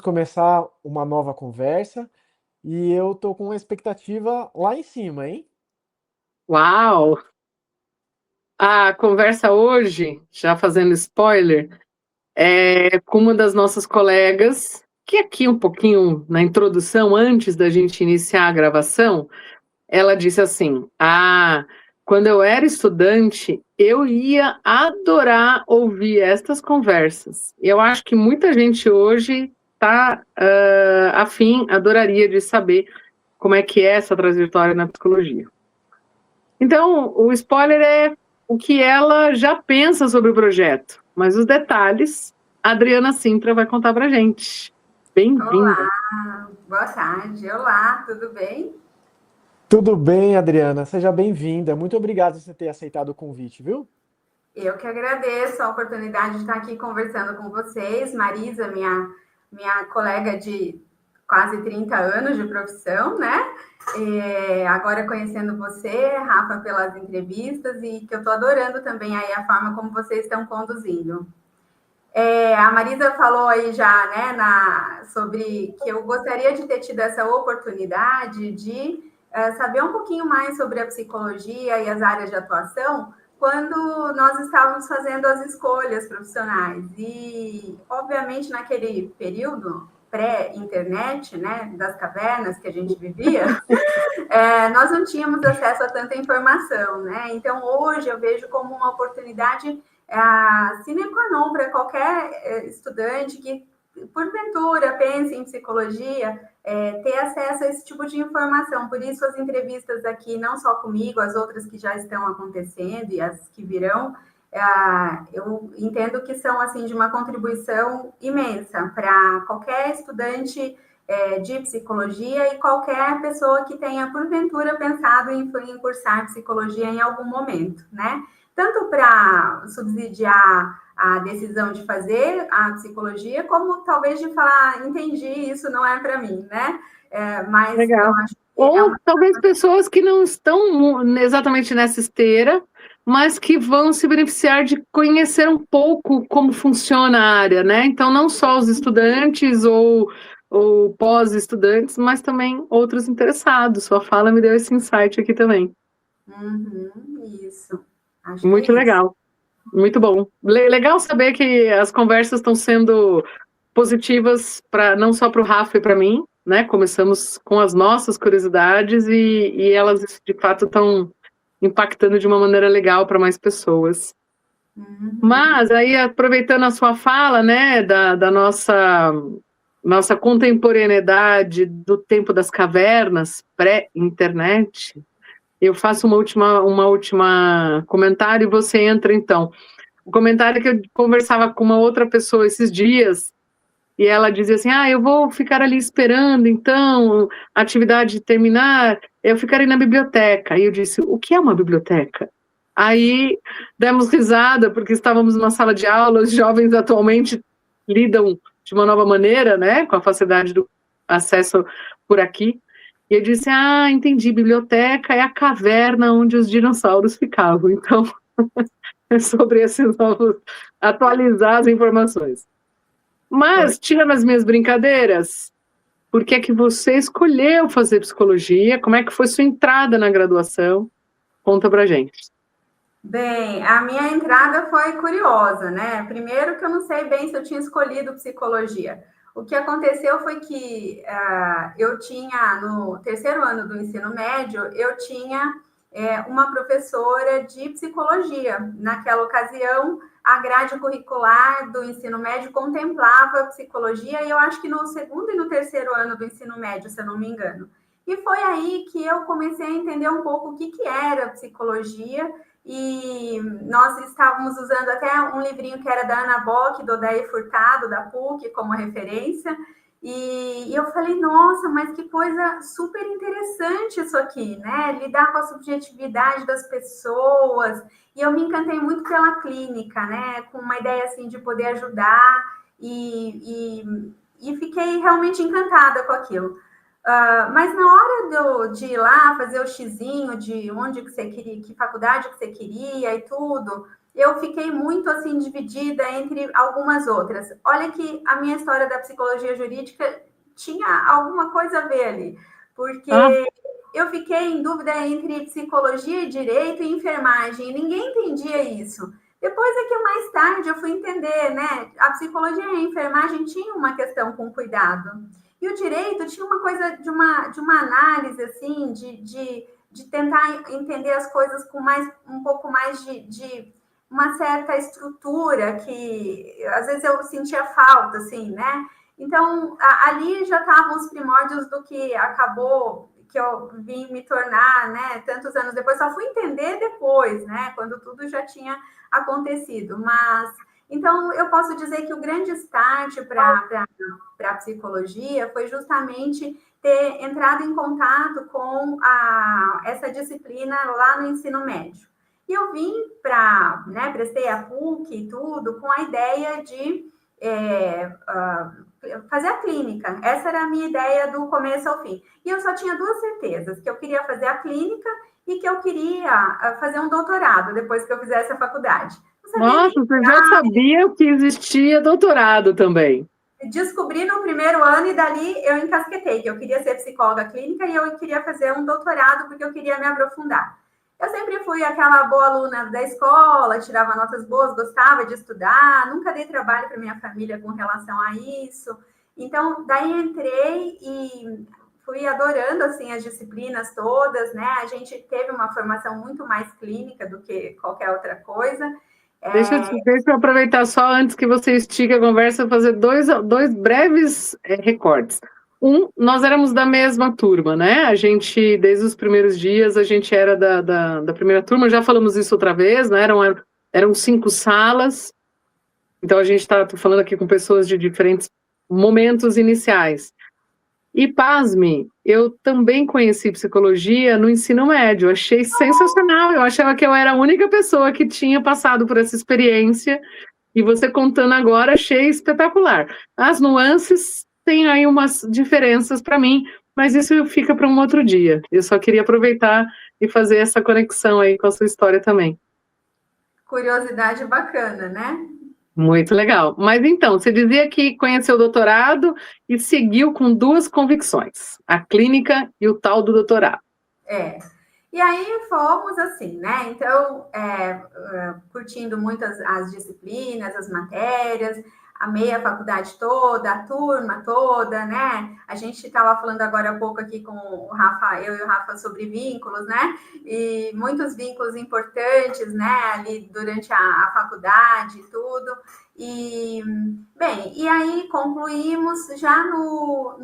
começar uma nova conversa e eu tô com uma expectativa lá em cima, hein? Uau! A conversa hoje, já fazendo spoiler, é com uma das nossas colegas, que aqui um pouquinho na introdução, antes da gente iniciar a gravação, ela disse assim: quando eu era estudante, eu ia adorar ouvir estas conversas. Eu acho que muita gente hoje está afim, adoraria de saber como é que é essa trajetória na psicologia. Então, o spoiler é o que ela já pensa sobre o projeto, mas os detalhes a Adriana Sintra vai contar para gente. Bem-vinda. Olá, boa tarde. Olá, tudo bem? Tudo bem, Adriana? Seja bem-vinda. Muito obrigado por você ter aceitado o convite, viu? Eu que agradeço a oportunidade de estar aqui conversando com vocês. Marisa, minha colega de quase 30 anos de profissão, né? Agora conhecendo você, Rafa, pelas entrevistas, e que eu estou adorando também aí a forma como vocês estão conduzindo. A Marisa falou aí já, né, sobre que eu gostaria de ter tido essa oportunidade de saber um pouquinho mais sobre a psicologia e as áreas de atuação quando nós estávamos fazendo as escolhas profissionais. E, obviamente, naquele período pré-internet, né, das cavernas que a gente vivia, nós não tínhamos acesso a tanta informação, né? Então, hoje eu vejo como uma oportunidade sine qua non para qualquer estudante que, porventura, pense em psicologia, ter acesso a esse tipo de informação. Por isso, as entrevistas aqui, não só comigo, as outras que já estão acontecendo e as que virão, eu entendo que são, assim, de uma contribuição imensa para qualquer estudante de psicologia e qualquer pessoa que tenha, porventura, pensado em cursar psicologia em algum momento, né? Tanto para subsidiar a decisão de fazer a psicologia, como talvez de falar, entendi, isso não é para mim, né? Mas Legal. eu acho que é Ou uma... talvez pessoas que não estão exatamente nessa esteira, mas que vão se beneficiar de conhecer um pouco como funciona a área, né? Então, não só os estudantes ou pós-estudantes, mas também outros interessados. Sua fala me deu esse insight aqui também. Isso, acho que é Muito isso. legal. Muito bom. Legal saber que as conversas estão sendo positivas para não só para o Rafa e para mim, né? Começamos com as nossas curiosidades e elas de fato estão impactando de uma maneira legal para mais pessoas. Mas aí aproveitando a sua fala, né, da nossa contemporaneidade do tempo das cavernas, pré-internet, eu faço uma última comentário e você entra então. O comentário que eu conversava com uma outra pessoa esses dias, e ela dizia assim, eu vou ficar ali esperando, então, a atividade terminar, eu ficarei na biblioteca. E eu disse, o que é uma biblioteca? Aí, demos risada, porque estávamos numa sala de aula, os jovens atualmente lidam de uma nova maneira, né, com a facilidade do acesso por aqui. E eu disse, entendi, biblioteca é a caverna onde os dinossauros ficavam. Então, sobre esses novos, atualizar as informações. Mas, tirando as minhas brincadeiras, por que é que você escolheu fazer psicologia? Como é que foi sua entrada na graduação? Conta pra gente. Bem, a minha entrada foi curiosa, né? Primeiro que eu não sei bem se eu tinha escolhido psicologia. O que aconteceu foi que eu tinha, no terceiro ano do ensino médio, eu tinha uma professora de psicologia. Naquela ocasião, a grade curricular do ensino médio contemplava psicologia, e eu acho que no segundo e no terceiro ano do ensino médio, se eu não me engano. E foi aí que eu comecei a entender um pouco o que era psicologia, e nós estávamos usando até um livrinho que era da Ana Bock, do Odair Furtado, da PUC, como referência, e eu falei, nossa, mas que coisa super interessante isso aqui, né? Lidar com a subjetividade das pessoas, e eu me encantei muito pela clínica, né? Com uma ideia assim de poder ajudar, e fiquei realmente encantada com aquilo. Mas na hora de ir lá fazer o xizinho de onde que você queria, que faculdade que você queria e tudo, eu fiquei muito assim dividida entre algumas outras. Olha que a minha história da psicologia jurídica tinha alguma coisa a ver ali, Ah, porque eu fiquei em dúvida entre psicologia e direito e enfermagem, e ninguém entendia isso. Depois é que mais tarde eu fui entender, né? A psicologia e a enfermagem tinham uma questão com cuidado. E o direito tinha uma coisa de uma análise, assim, de tentar entender as coisas com um pouco mais de uma certa estrutura que às vezes eu sentia falta, assim, né? Então, ali já estavam os primórdios do que acabou, que eu vim me tornar, né? Tantos anos depois, só fui entender depois, né? Quando tudo já tinha acontecido. Mas, então, eu posso dizer que o grande start para a psicologia foi justamente ter entrado em contato com essa disciplina lá no ensino médio. E eu vim para, né, prestei a PUC e tudo, com a ideia de fazer a clínica. Essa era a minha ideia do começo ao fim. E eu só tinha duas certezas, que eu queria fazer a clínica e que eu queria fazer um doutorado depois que eu fizesse a faculdade. Não sabia nossa, nem. você já sabia que existia doutorado também. Descobri no primeiro ano e dali eu encasquetei, que eu queria ser psicóloga clínica e eu queria fazer um doutorado porque eu queria me aprofundar. Eu sempre fui aquela boa aluna da escola, tirava notas boas, gostava de estudar, nunca dei trabalho para minha família com relação a isso. Então, daí entrei e fui adorando assim as disciplinas todas, né? A gente teve uma formação muito mais clínica do que qualquer outra coisa. Deixa eu aproveitar só antes que você estique a conversa, fazer dois breves recortes. Nós éramos da mesma turma, né? A gente, desde os primeiros dias, a gente era da primeira turma, já falamos isso outra vez, né? Eram 5 salas, então a gente está falando aqui com pessoas de diferentes momentos iniciais. E, pasme, eu também conheci psicologia no ensino médio, achei sensacional, eu achava que eu era a única pessoa que tinha passado por essa experiência, e você contando agora, achei espetacular. As nuances têm aí umas diferenças para mim, mas isso fica para um outro dia. Eu só queria aproveitar e fazer essa conexão aí com a sua história também. Curiosidade bacana, né? Muito legal. Mas então, você dizia que conheceu o doutorado e seguiu com 2 convicções, a clínica e o tal do doutorado. É. E aí fomos assim, né? Então, curtindo muito as disciplinas, as matérias, amei a faculdade toda, a turma toda, né? A gente estava falando agora há pouco aqui com o Rafa, eu e o Rafa, sobre vínculos, né? E muitos vínculos importantes, né? Ali durante a faculdade e tudo. E, bem, e aí concluímos já no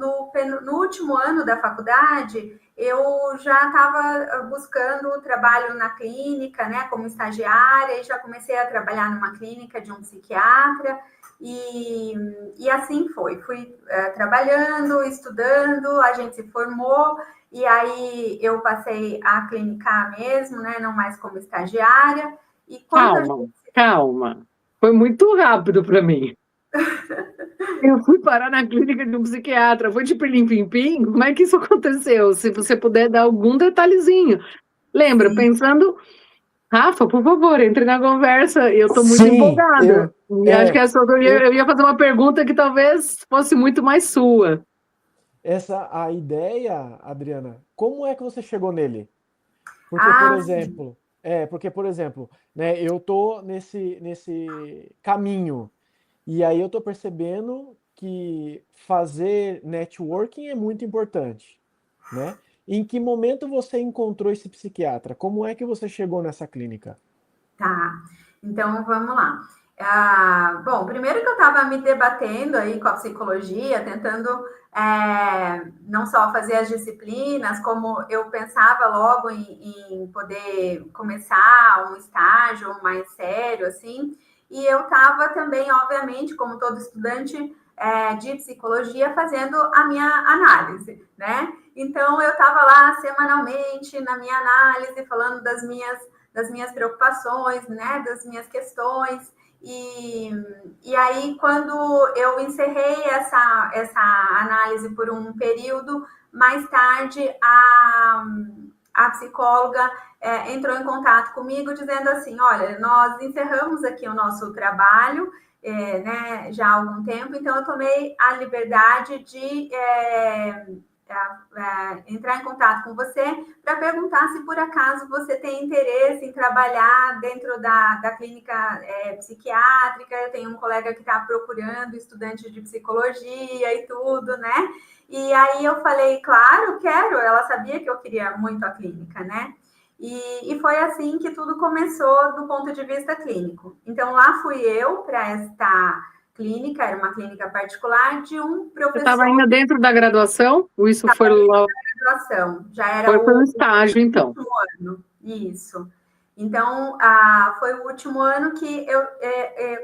último ano da faculdade, eu já estava buscando trabalho na clínica, né, como estagiária, e já comecei a trabalhar numa clínica de um psiquiatra, e assim foi. Fui trabalhando, estudando, a gente se formou, e aí eu passei a clinicar mesmo, né, não mais como estagiária, e quando a gente... Calma. Foi muito rápido para mim. Eu fui parar na clínica de um psiquiatra, foi de pirlim-pim-pim? Como é que isso aconteceu? Se você puder dar algum detalhezinho. Lembra, Sim. pensando, Rafa, por favor, entre na conversa, eu estou muito Sim, empolgada. E acho que eu ia fazer uma pergunta que talvez fosse muito mais sua. a ideia, Adriana, como é que você chegou nele? Porque, por Ah, sim. exemplo, né, eu tô nesse caminho. E aí eu tô percebendo que fazer networking é muito importante, né? Em que momento você encontrou esse psiquiatra? Como é que você chegou nessa clínica? Tá, então vamos lá. Bom, primeiro que eu estava me debatendo aí com a psicologia, tentando não só fazer as disciplinas, como eu pensava logo em poder começar um estágio mais sério, assim, e eu estava também, obviamente, como todo estudante de psicologia, fazendo a minha análise, né? Então, eu estava lá semanalmente na minha análise, falando das minhas preocupações, né, das minhas questões. E aí, quando eu encerrei essa análise por um período, mais tarde a psicóloga entrou em contato comigo dizendo assim, olha, nós encerramos aqui o nosso trabalho, né, já há algum tempo, então eu tomei a liberdade de entrar em contato com você para perguntar se por acaso você tem interesse em trabalhar dentro da clínica psiquiátrica. Eu tenho um colega que está procurando estudante de psicologia e tudo, né? E aí eu falei, claro, quero. Ela sabia que eu queria muito a clínica, né? E foi assim que tudo começou do ponto de vista clínico. Então, lá fui eu para esta clínica, era uma clínica particular de um professor... Você estava ainda dentro da graduação? Ou isso foi lá? Graduação, já era foi um estágio, então. Último ano, isso. Então, foi o último ano que eu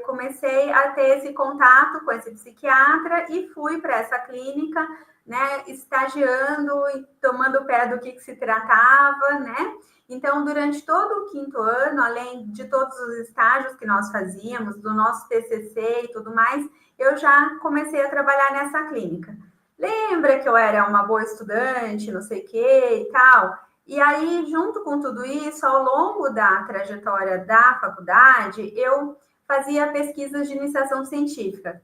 comecei a ter esse contato com esse psiquiatra e fui para essa clínica, né, estagiando e tomando o pé do que se tratava, né? Então, durante todo o quinto ano, além de todos os estágios que nós fazíamos, do nosso TCC e tudo mais, eu já comecei a trabalhar nessa clínica. Lembra que eu era uma boa estudante, não sei o que e tal? E aí, junto com tudo isso, ao longo da trajetória da faculdade, eu fazia pesquisas de iniciação científica.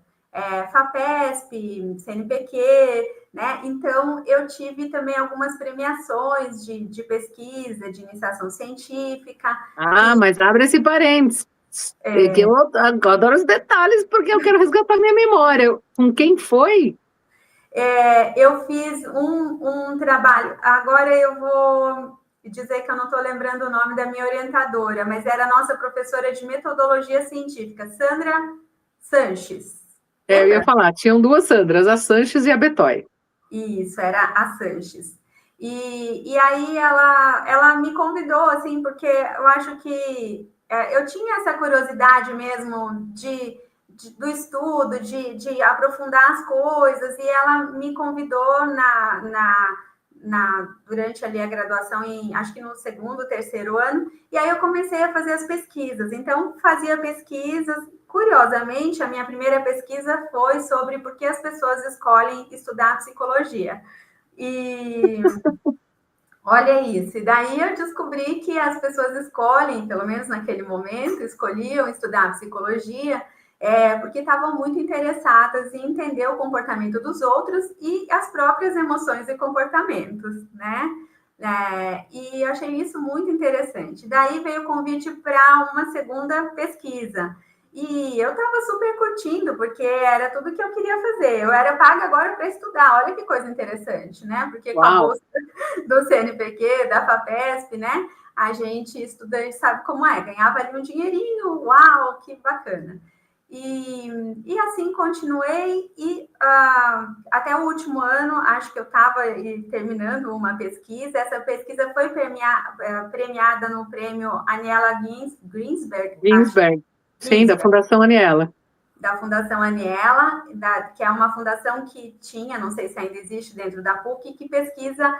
FAPESP, CNPq, né? Então, eu tive também algumas premiações de pesquisa, de iniciação científica. Mas abre esse parênteses. Que eu adoro os detalhes, porque eu quero resgatar minha memória. Com quem foi? Eu fiz um trabalho, agora eu vou dizer que eu não estou lembrando o nome da minha orientadora, mas era a nossa professora de metodologia científica, Sandra Sanches. Eu ia falar, tinham duas Sandras, a Sanches e a Betoy. Isso, era a Sanches. E aí ela me convidou, assim, porque eu acho que eu tinha essa curiosidade mesmo do estudo, de aprofundar as coisas, e ela me convidou durante ali a graduação, acho que no segundo, terceiro ano, e aí eu comecei a fazer as pesquisas. Então, fazia pesquisas. Curiosamente, a minha primeira pesquisa foi sobre por que as pessoas escolhem estudar psicologia. E olha isso, e daí eu descobri que as pessoas escolhem, pelo menos naquele momento, escolhiam estudar psicologia porque estavam muito interessadas em entender o comportamento dos outros e as próprias emoções e comportamentos, né? E eu achei isso muito interessante. Daí veio o convite para uma segunda pesquisa. E eu estava super curtindo, porque era tudo que eu queria fazer. Eu era paga agora para estudar, olha que coisa interessante, né? Porque com a bolsa do CNPq, da FAPESP, né? A gente, estudante, sabe como é, ganhava ali um dinheirinho, uau, que bacana. E assim continuei, e até o último ano, acho que eu estava terminando uma pesquisa. Essa pesquisa foi premiada no prêmio Aniela Ginsberg. Sim, da Fundação Aniela. Da Fundação Aniela, que é uma fundação que tinha, não sei se ainda existe dentro da PUC, que pesquisa,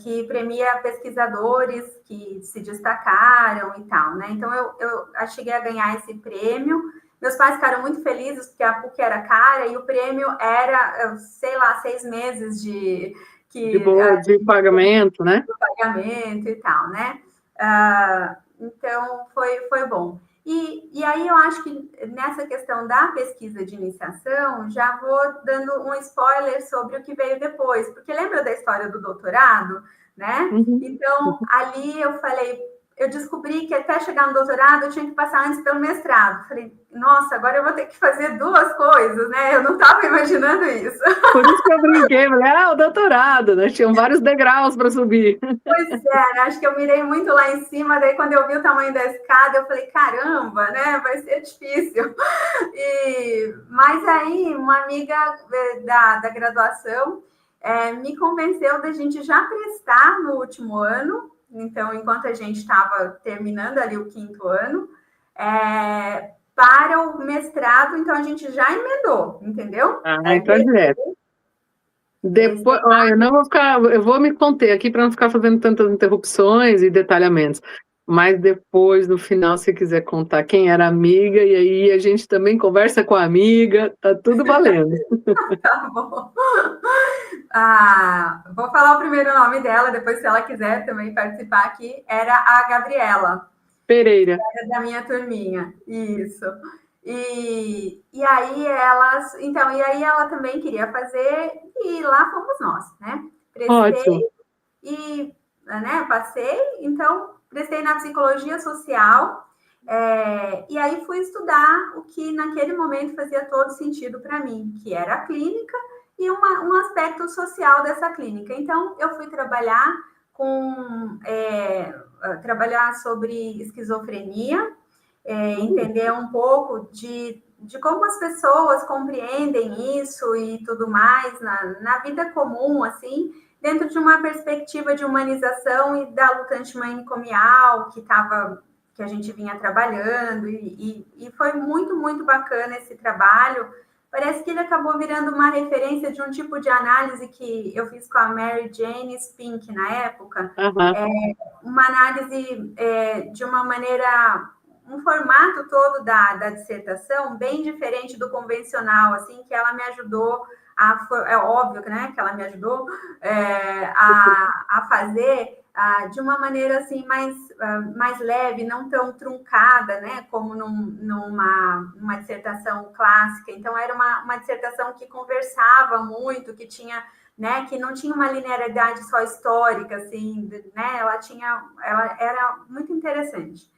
que premia pesquisadores que se destacaram e tal, né? Então, eu cheguei a ganhar esse prêmio. Meus pais ficaram muito felizes, porque a PUC era cara e o prêmio era, sei lá, 6 meses de pagamento, né? De pagamento e tal, né? Então, foi bom. E aí eu acho que nessa questão da pesquisa de iniciação, já vou dando um spoiler sobre o que veio depois, porque lembra da história do doutorado, né? Uhum. Então, ali eu descobri que até chegar no doutorado eu tinha que passar antes pelo mestrado. Falei, nossa, agora eu vou ter que fazer 2 coisas, né? Eu não estava imaginando isso. Por isso que eu brinquei, falei, o doutorado, né? Tinham vários degraus para subir. Pois é, acho que eu mirei muito lá em cima, daí quando eu vi o tamanho da escada, eu falei, caramba, né? Vai ser difícil. Mas aí, uma amiga da graduação me convenceu da gente já prestar no último ano. Então, enquanto a gente estava terminando ali o 5º ano, para o mestrado, então a gente já emendou, entendeu? Então direto. Depois, eu vou me conter aqui para não ficar fazendo tantas interrupções e detalhamentos. Mas depois, no final, se quiser contar quem era amiga, e aí a gente também conversa com a amiga, tá tudo valendo. Tá bom. Vou falar o primeiro nome dela, depois se ela quiser também participar aqui, era a Gabriela. Pereira. Era da minha turminha, isso. E aí ela também queria fazer, e lá fomos nós, né? Ótimo. E né, passei, então prestei na psicologia social, e aí fui estudar o que naquele momento fazia todo sentido para mim, que era a clínica e um aspecto social dessa clínica. Então, eu fui trabalhar trabalhar sobre esquizofrenia, entender um pouco de como as pessoas compreendem isso e tudo mais na vida comum, assim, dentro de uma perspectiva de humanização e da luta antimanicomial que a gente vinha trabalhando, e foi muito, muito bacana esse trabalho. Parece que ele acabou virando uma referência de um tipo de análise que eu fiz com a Mary Jane Spink na época, uma análise de uma maneira, um formato todo da dissertação bem diferente do convencional, assim, que ela me ajudou é óbvio, né, que ela me ajudou a fazer de uma maneira assim mais leve, não tão truncada, né, como numa dissertação clássica. Então era uma dissertação que conversava muito, que tinha, né, que não tinha uma linearidade só histórica, assim, né, ela era muito interessante.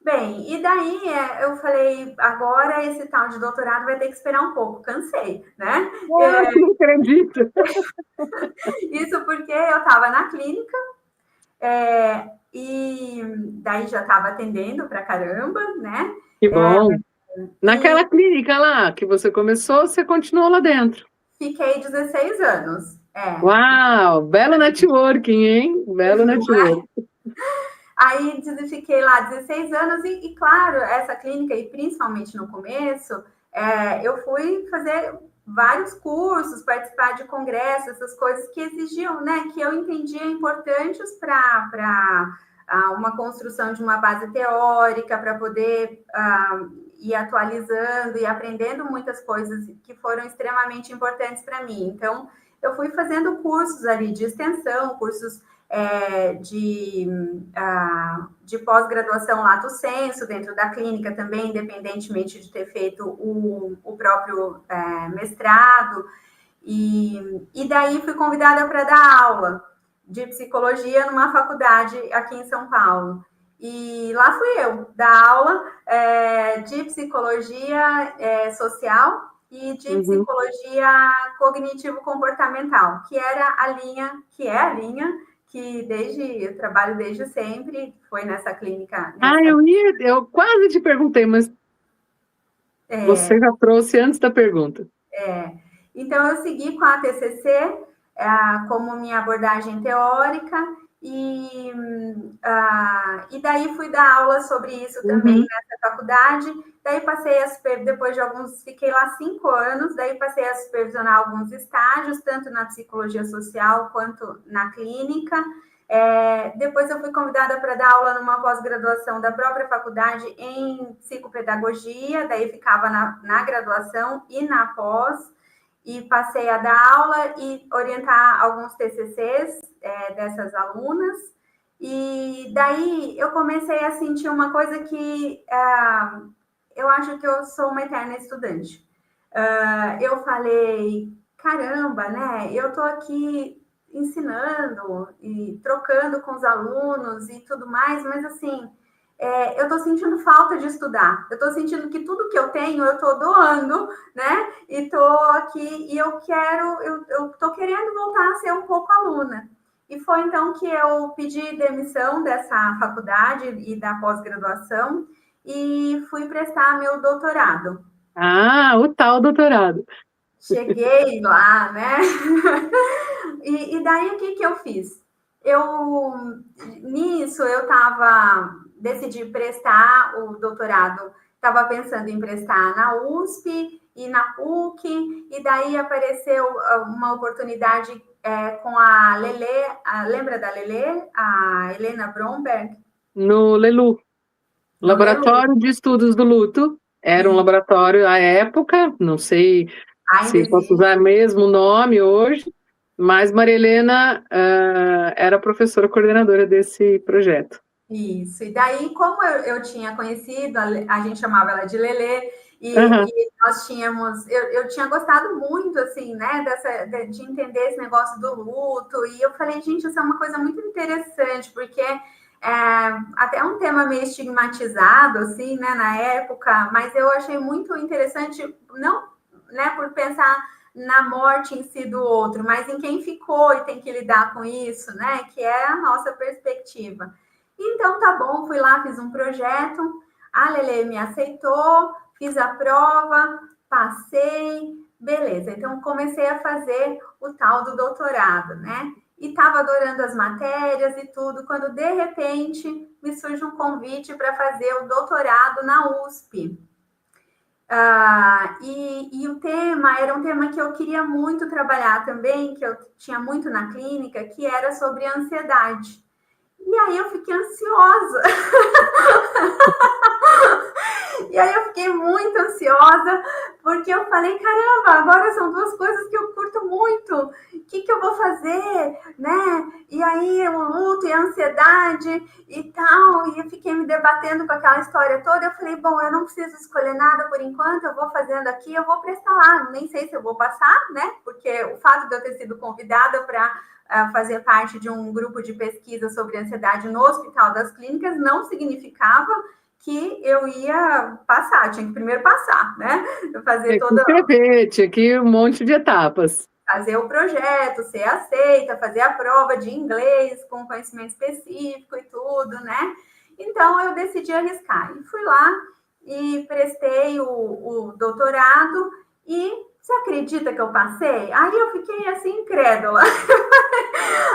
Bem, e daí eu falei, agora esse tal de doutorado vai ter que esperar um pouco, cansei, né? Não acredito. Isso porque eu estava na clínica, e daí já estava atendendo pra caramba, né? Que bom. Naquela clínica lá que você começou, você continuou lá dentro? Fiquei 16 anos. Uau, belo networking, hein? Belo networking. Aí fiquei lá 16 anos e, claro, essa clínica, e principalmente no começo, eu fui fazer vários cursos, participar de congressos, essas coisas que exigiam, né, que eu entendia importantes para uma construção de uma base teórica, para poder ir atualizando e aprendendo muitas coisas que foram extremamente importantes para mim. Então, eu fui fazendo cursos ali de extensão, cursos de pós-graduação lato sensu dentro da clínica também, independentemente de ter feito o próprio mestrado, e daí fui convidada para dar aula de psicologia numa faculdade aqui em São Paulo. E lá fui eu, dar aula de psicologia social e de psicologia cognitivo-comportamental, que era a linha que eu trabalho desde sempre, foi nessa clínica. Eu quase te perguntei, mas você já trouxe antes da pergunta. Então, eu segui com a TCC como minha abordagem teórica, e daí fui dar aula sobre isso também nessa faculdade. Daí passei depois de fiquei lá 5 anos, daí passei a supervisionar alguns estágios, tanto na psicologia social quanto na clínica. Depois eu fui convidada para dar aula numa pós-graduação da própria faculdade em psicopedagogia, daí ficava na graduação e na pós, e passei a dar aula e orientar alguns TCCs dessas alunas. E daí eu comecei a sentir uma coisa que eu acho que eu sou uma eterna estudante. Eu falei, caramba, né? Eu estou aqui ensinando e trocando com os alunos e tudo mais, mas assim, eu estou sentindo falta de estudar. Eu estou sentindo que tudo que eu tenho eu estou doando, né? E estou aqui e eu estou querendo voltar a ser um pouco aluna. E foi então que eu pedi demissão dessa faculdade e da pós-graduação e fui prestar meu doutorado. O tal doutorado. Cheguei lá, né? E daí o que eu fiz? Nisso eu decidi prestar o doutorado, estava pensando em prestar na USP e na PUC, e daí apareceu uma oportunidade com a Lelê, lembra da Lelê? A Helena Bromberg? No LELU, Laboratório de Estudos do Luto. Era um laboratório à época, não sei se posso usar mesmo o nome hoje, Mas Maria Helena era professora coordenadora desse projeto. Isso, e daí, como eu tinha conhecido, a gente chamava ela de Lelê, e nós tínhamos, eu tinha gostado muito, assim, né, de entender esse negócio do luto, e eu falei, gente, isso é uma coisa muito interessante, porque até um tema meio estigmatizado, assim, né, na época, mas eu achei muito interessante, não, né, por pensar na morte em si do outro, mas em quem ficou e tem que lidar com isso, né, que é a nossa perspectiva. Então, tá bom, fui lá, fiz um projeto, a Lele me aceitou, fiz a prova, passei, beleza. Então, comecei a fazer o tal do doutorado, né? E estava adorando as matérias e tudo, quando de repente me surge um convite para fazer o doutorado na USP. E o tema era um tema que eu queria muito trabalhar também, que eu tinha muito na clínica, que era sobre ansiedade. E aí eu fiquei ansiosa. E aí eu fiquei muito ansiosa, porque eu falei, caramba, agora são duas coisas que eu curto muito. O que eu vou fazer, né? E aí o luto e a ansiedade e tal. E eu fiquei me debatendo com aquela história toda. Eu falei, bom, eu não preciso escolher nada por enquanto, eu vou fazendo aqui, eu vou prestar lá. Nem sei se eu vou passar, né? Porque o fato de eu ter sido convidada para fazer parte de um grupo de pesquisa sobre ansiedade no Hospital das Clínicas não significava que eu ia passar, tinha que primeiro passar, né? Fazer toda... Tinha que um monte de etapas. Fazer o projeto, ser aceita, fazer a prova de inglês com conhecimento específico e tudo, né? Então, eu decidi arriscar. E fui lá e prestei o doutorado e você acredita que eu passei? Aí eu fiquei assim, incrédula.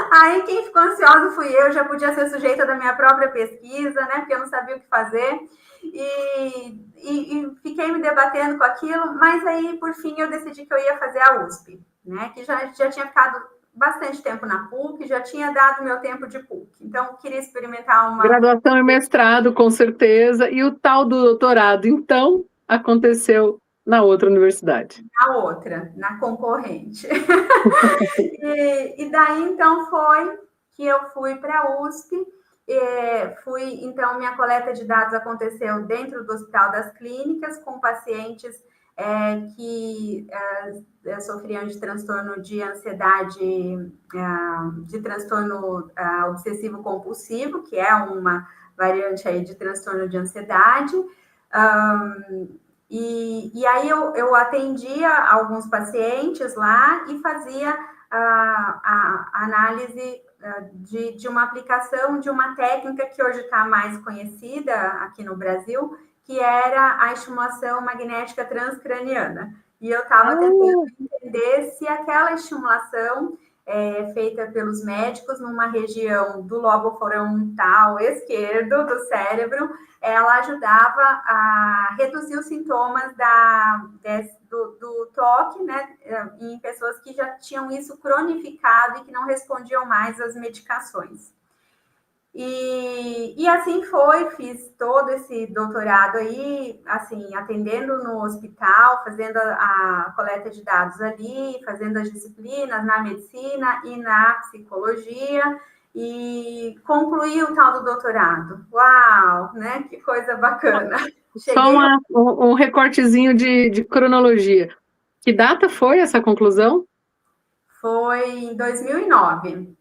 Aí quem ficou ansiosa fui eu, já podia ser sujeita da minha própria pesquisa, né? Porque eu não sabia o que fazer. E fiquei me debatendo com aquilo, mas aí, por fim, eu decidi que eu ia fazer a USP, né? Que já tinha ficado bastante tempo na PUC, já tinha dado meu tempo de PUC. Então, queria experimentar uma... Graduação e mestrado, com certeza. E o tal do doutorado, então, aconteceu na outra universidade. Na outra, na concorrente. E daí, então, foi que eu fui para a USP. Então, minha coleta de dados aconteceu dentro do Hospital das Clínicas, com pacientes que sofriam de transtorno de ansiedade, de transtorno obsessivo-compulsivo, que é uma variante aí de transtorno de ansiedade. E aí eu atendia alguns pacientes lá e fazia a análise de uma aplicação de uma técnica que hoje está mais conhecida aqui no Brasil, que era a estimulação magnética transcraniana. E eu estava tentando entender se aquela estimulação feita pelos médicos numa região do lobo frontal esquerdo do cérebro, ela ajudava a reduzir os sintomas do toque, né, em pessoas que já tinham isso cronificado e que não respondiam mais às medicações. E assim foi, fiz todo esse doutorado aí, assim, atendendo no hospital, fazendo a coleta de dados ali, fazendo as disciplinas na medicina e na psicologia, e concluí o tal do doutorado. Uau, né? Que coisa bacana. Só um recortezinho de cronologia. Que data foi essa conclusão? Foi em 2009.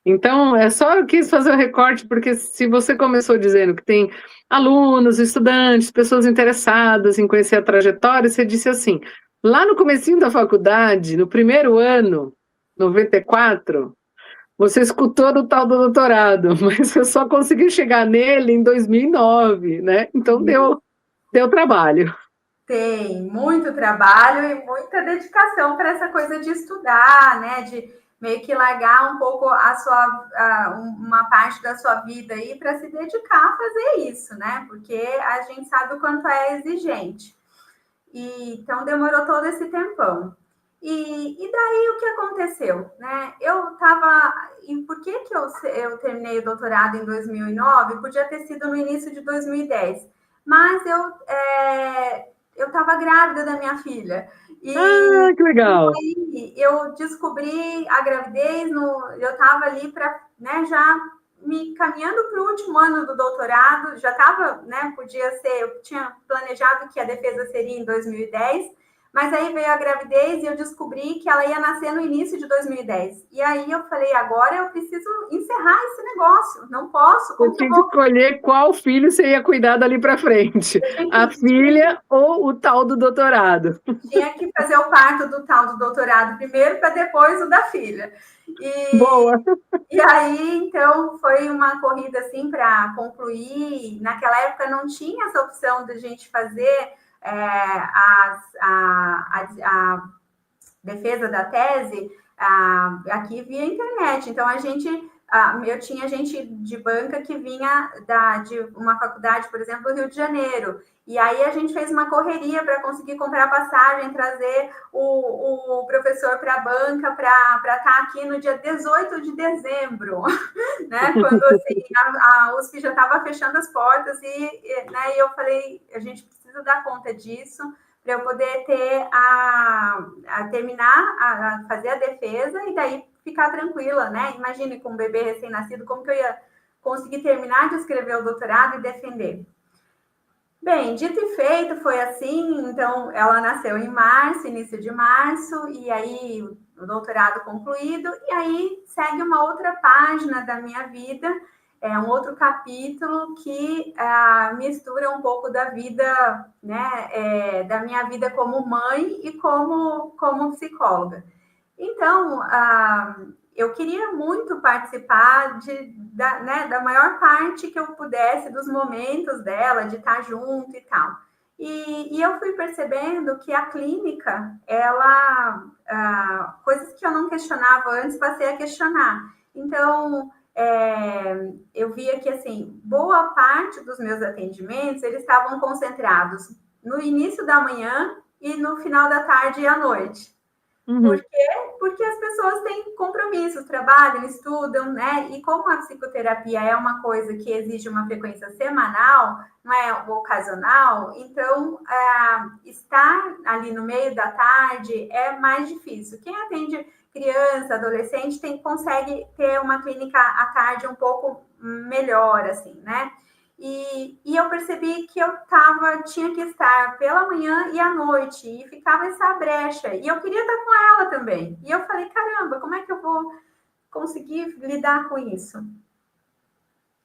Então, eu quis fazer o recorte, porque se você começou dizendo que tem alunos, estudantes, pessoas interessadas em conhecer a trajetória, você disse assim, lá no comecinho da faculdade, no primeiro ano, 94, você escutou do tal do doutorado, mas você só conseguiu chegar nele em 2009, né? Então, deu trabalho. Tem muito trabalho e muita dedicação para essa coisa de estudar, né? De meio que largar um pouco uma parte da sua vida aí para se dedicar a fazer isso, né? Porque a gente sabe o quanto é exigente. Então demorou todo esse tempão. E daí o que aconteceu, né? E por que eu terminei o doutorado em 2009? Podia ter sido no início de 2010, mas eu estava grávida da minha filha. Que legal! Aí eu descobri a gravidez, eu estava ali para, né, já me caminhando para o último ano do doutorado, já estava, né, podia ser, eu tinha planejado que a defesa seria em 2010, mas aí veio a gravidez e eu descobri que ela ia nascer no início de 2010. E aí eu falei, agora eu preciso encerrar esse negócio, não posso. Eu tinha que escolher qual filho você ia cuidar dali para frente, a filha ou o tal do doutorado. Tinha que fazer o parto do tal do doutorado primeiro, para depois o da filha. Boa! E aí, então, foi uma corrida, assim, para concluir. Naquela época não tinha essa opção de a gente fazer a defesa da tese aqui via internet. Então, eu tinha gente de banca que vinha de uma faculdade, por exemplo, do Rio de Janeiro. E aí a gente fez uma correria para conseguir comprar passagem, trazer o professor para a banca para estar aqui no dia 18 de dezembro, né? Quando assim, a USP já estava fechando as portas né, e eu falei, a gente precisa dar conta disso para eu poder ter terminar a fazer a defesa e daí ficar tranquila, né? Imagine com um bebê recém-nascido, como que eu ia conseguir terminar de escrever o doutorado e defender. Bem, dito e feito, foi assim. Então, ela nasceu em março, início de março, e aí o doutorado concluído, e aí segue uma outra página da minha vida, um outro capítulo que mistura um pouco da vida, né, da minha vida como mãe e como psicóloga. Então, eu queria muito participar da maior parte que eu pudesse dos momentos dela, de estar junto e tal. E eu fui percebendo que a clínica, coisas que eu não questionava antes, passei a questionar. Então, eu via que, assim, boa parte dos meus atendimentos, eles estavam concentrados no início da manhã e no final da tarde e à noite. Uhum. Por quê? Porque as pessoas têm compromissos, trabalham, estudam, né? E como a psicoterapia é uma coisa que exige uma frequência semanal, não é ocasional, então estar ali no meio da tarde é mais difícil. Quem atende criança, adolescente, consegue ter uma clínica à tarde um pouco melhor, assim, né? E eu percebi que eu tinha que estar pela manhã e à noite, e ficava essa brecha. E eu queria estar com ela também. E eu falei, caramba, como é que eu vou conseguir lidar com isso?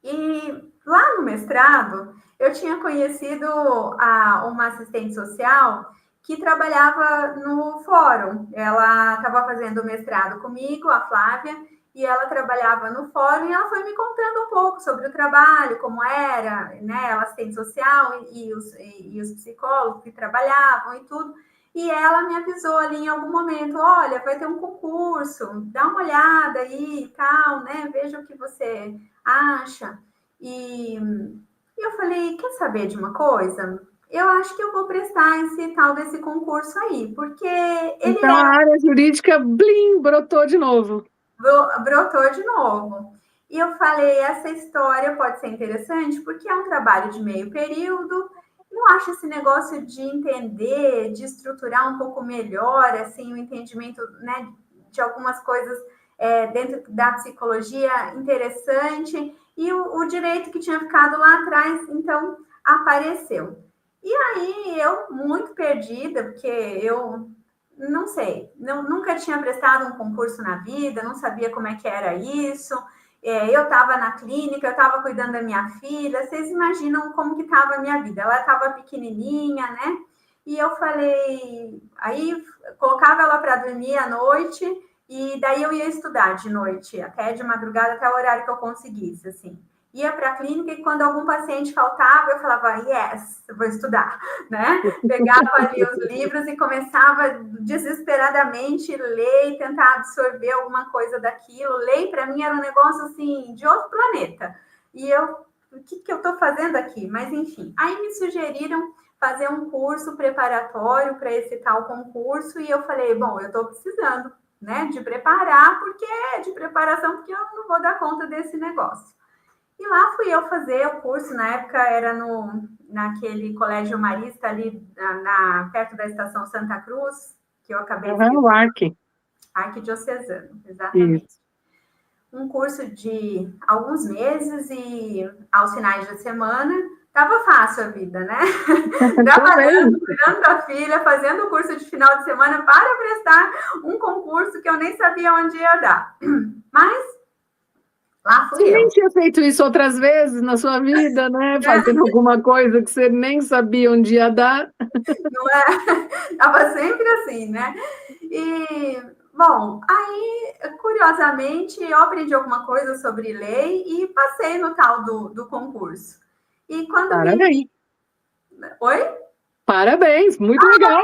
E lá no mestrado, eu tinha conhecido uma assistente social que trabalhava no fórum. Ela estava fazendo o mestrado comigo, a Flávia, e ela trabalhava no fórum e ela foi me contando um pouco sobre o trabalho, como era, né, ela assistente social e os psicólogos que trabalhavam e tudo. E ela me avisou ali em algum momento, olha, vai ter um concurso, dá uma olhada aí e tal, né, veja o que você acha. E eu falei, quer saber de uma coisa? Eu acho que eu vou prestar esse tal desse concurso aí, porque então a área jurídica, blim, brotou de novo. Brotou de novo. E eu falei, essa história pode ser interessante, porque é um trabalho de meio período. Eu acho esse negócio de entender, de estruturar um pouco melhor, assim, o entendimento, né, de algumas coisas dentro da psicologia interessante. E o direito que tinha ficado lá atrás, então, apareceu. E aí, eu, muito perdida, porque eu não sei, nunca tinha prestado um concurso na vida, não sabia como é que era isso. Eu estava na clínica, eu estava cuidando da minha filha. Vocês imaginam como que estava a minha vida? Ela estava pequenininha, né? E eu falei, aí colocava ela para dormir à noite e daí eu ia estudar de noite, até de madrugada, até o horário que eu conseguisse, assim. Ia para a clínica e quando algum paciente faltava, eu falava, yes, eu vou estudar, né? Pegava ali os livros e começava desesperadamente ler e tentar absorver alguma coisa daquilo. Ler, para mim, era um negócio, assim, de outro planeta. E eu, o que eu estou fazendo aqui? Mas, enfim, aí me sugeriram fazer um curso preparatório para esse tal concurso e eu falei, bom, eu estou precisando, né, de preparar, de preparação, porque eu não vou dar conta desse negócio. E lá fui eu fazer o curso, na época era naquele colégio marista ali perto da estação Santa Cruz, que eu acabei de o Arque. Arquidiocesano, exatamente. Isso. Um curso de alguns meses e aos finais de semana estava fácil a vida, né? Trabalhando, cuidando da filha, fazendo o curso de final de semana para prestar um concurso que eu nem sabia onde ia dar. Mas lá fui você eu. nem tinha feito isso outras vezes na sua vida, né? Fazendo alguma coisa que você nem sabia onde ia dar. Não é? Estava sempre assim, né? E, bom, aí, curiosamente, eu aprendi alguma coisa sobre lei e passei no tal do concurso. E quando Parabéns. Oi? Parabéns, muito legal.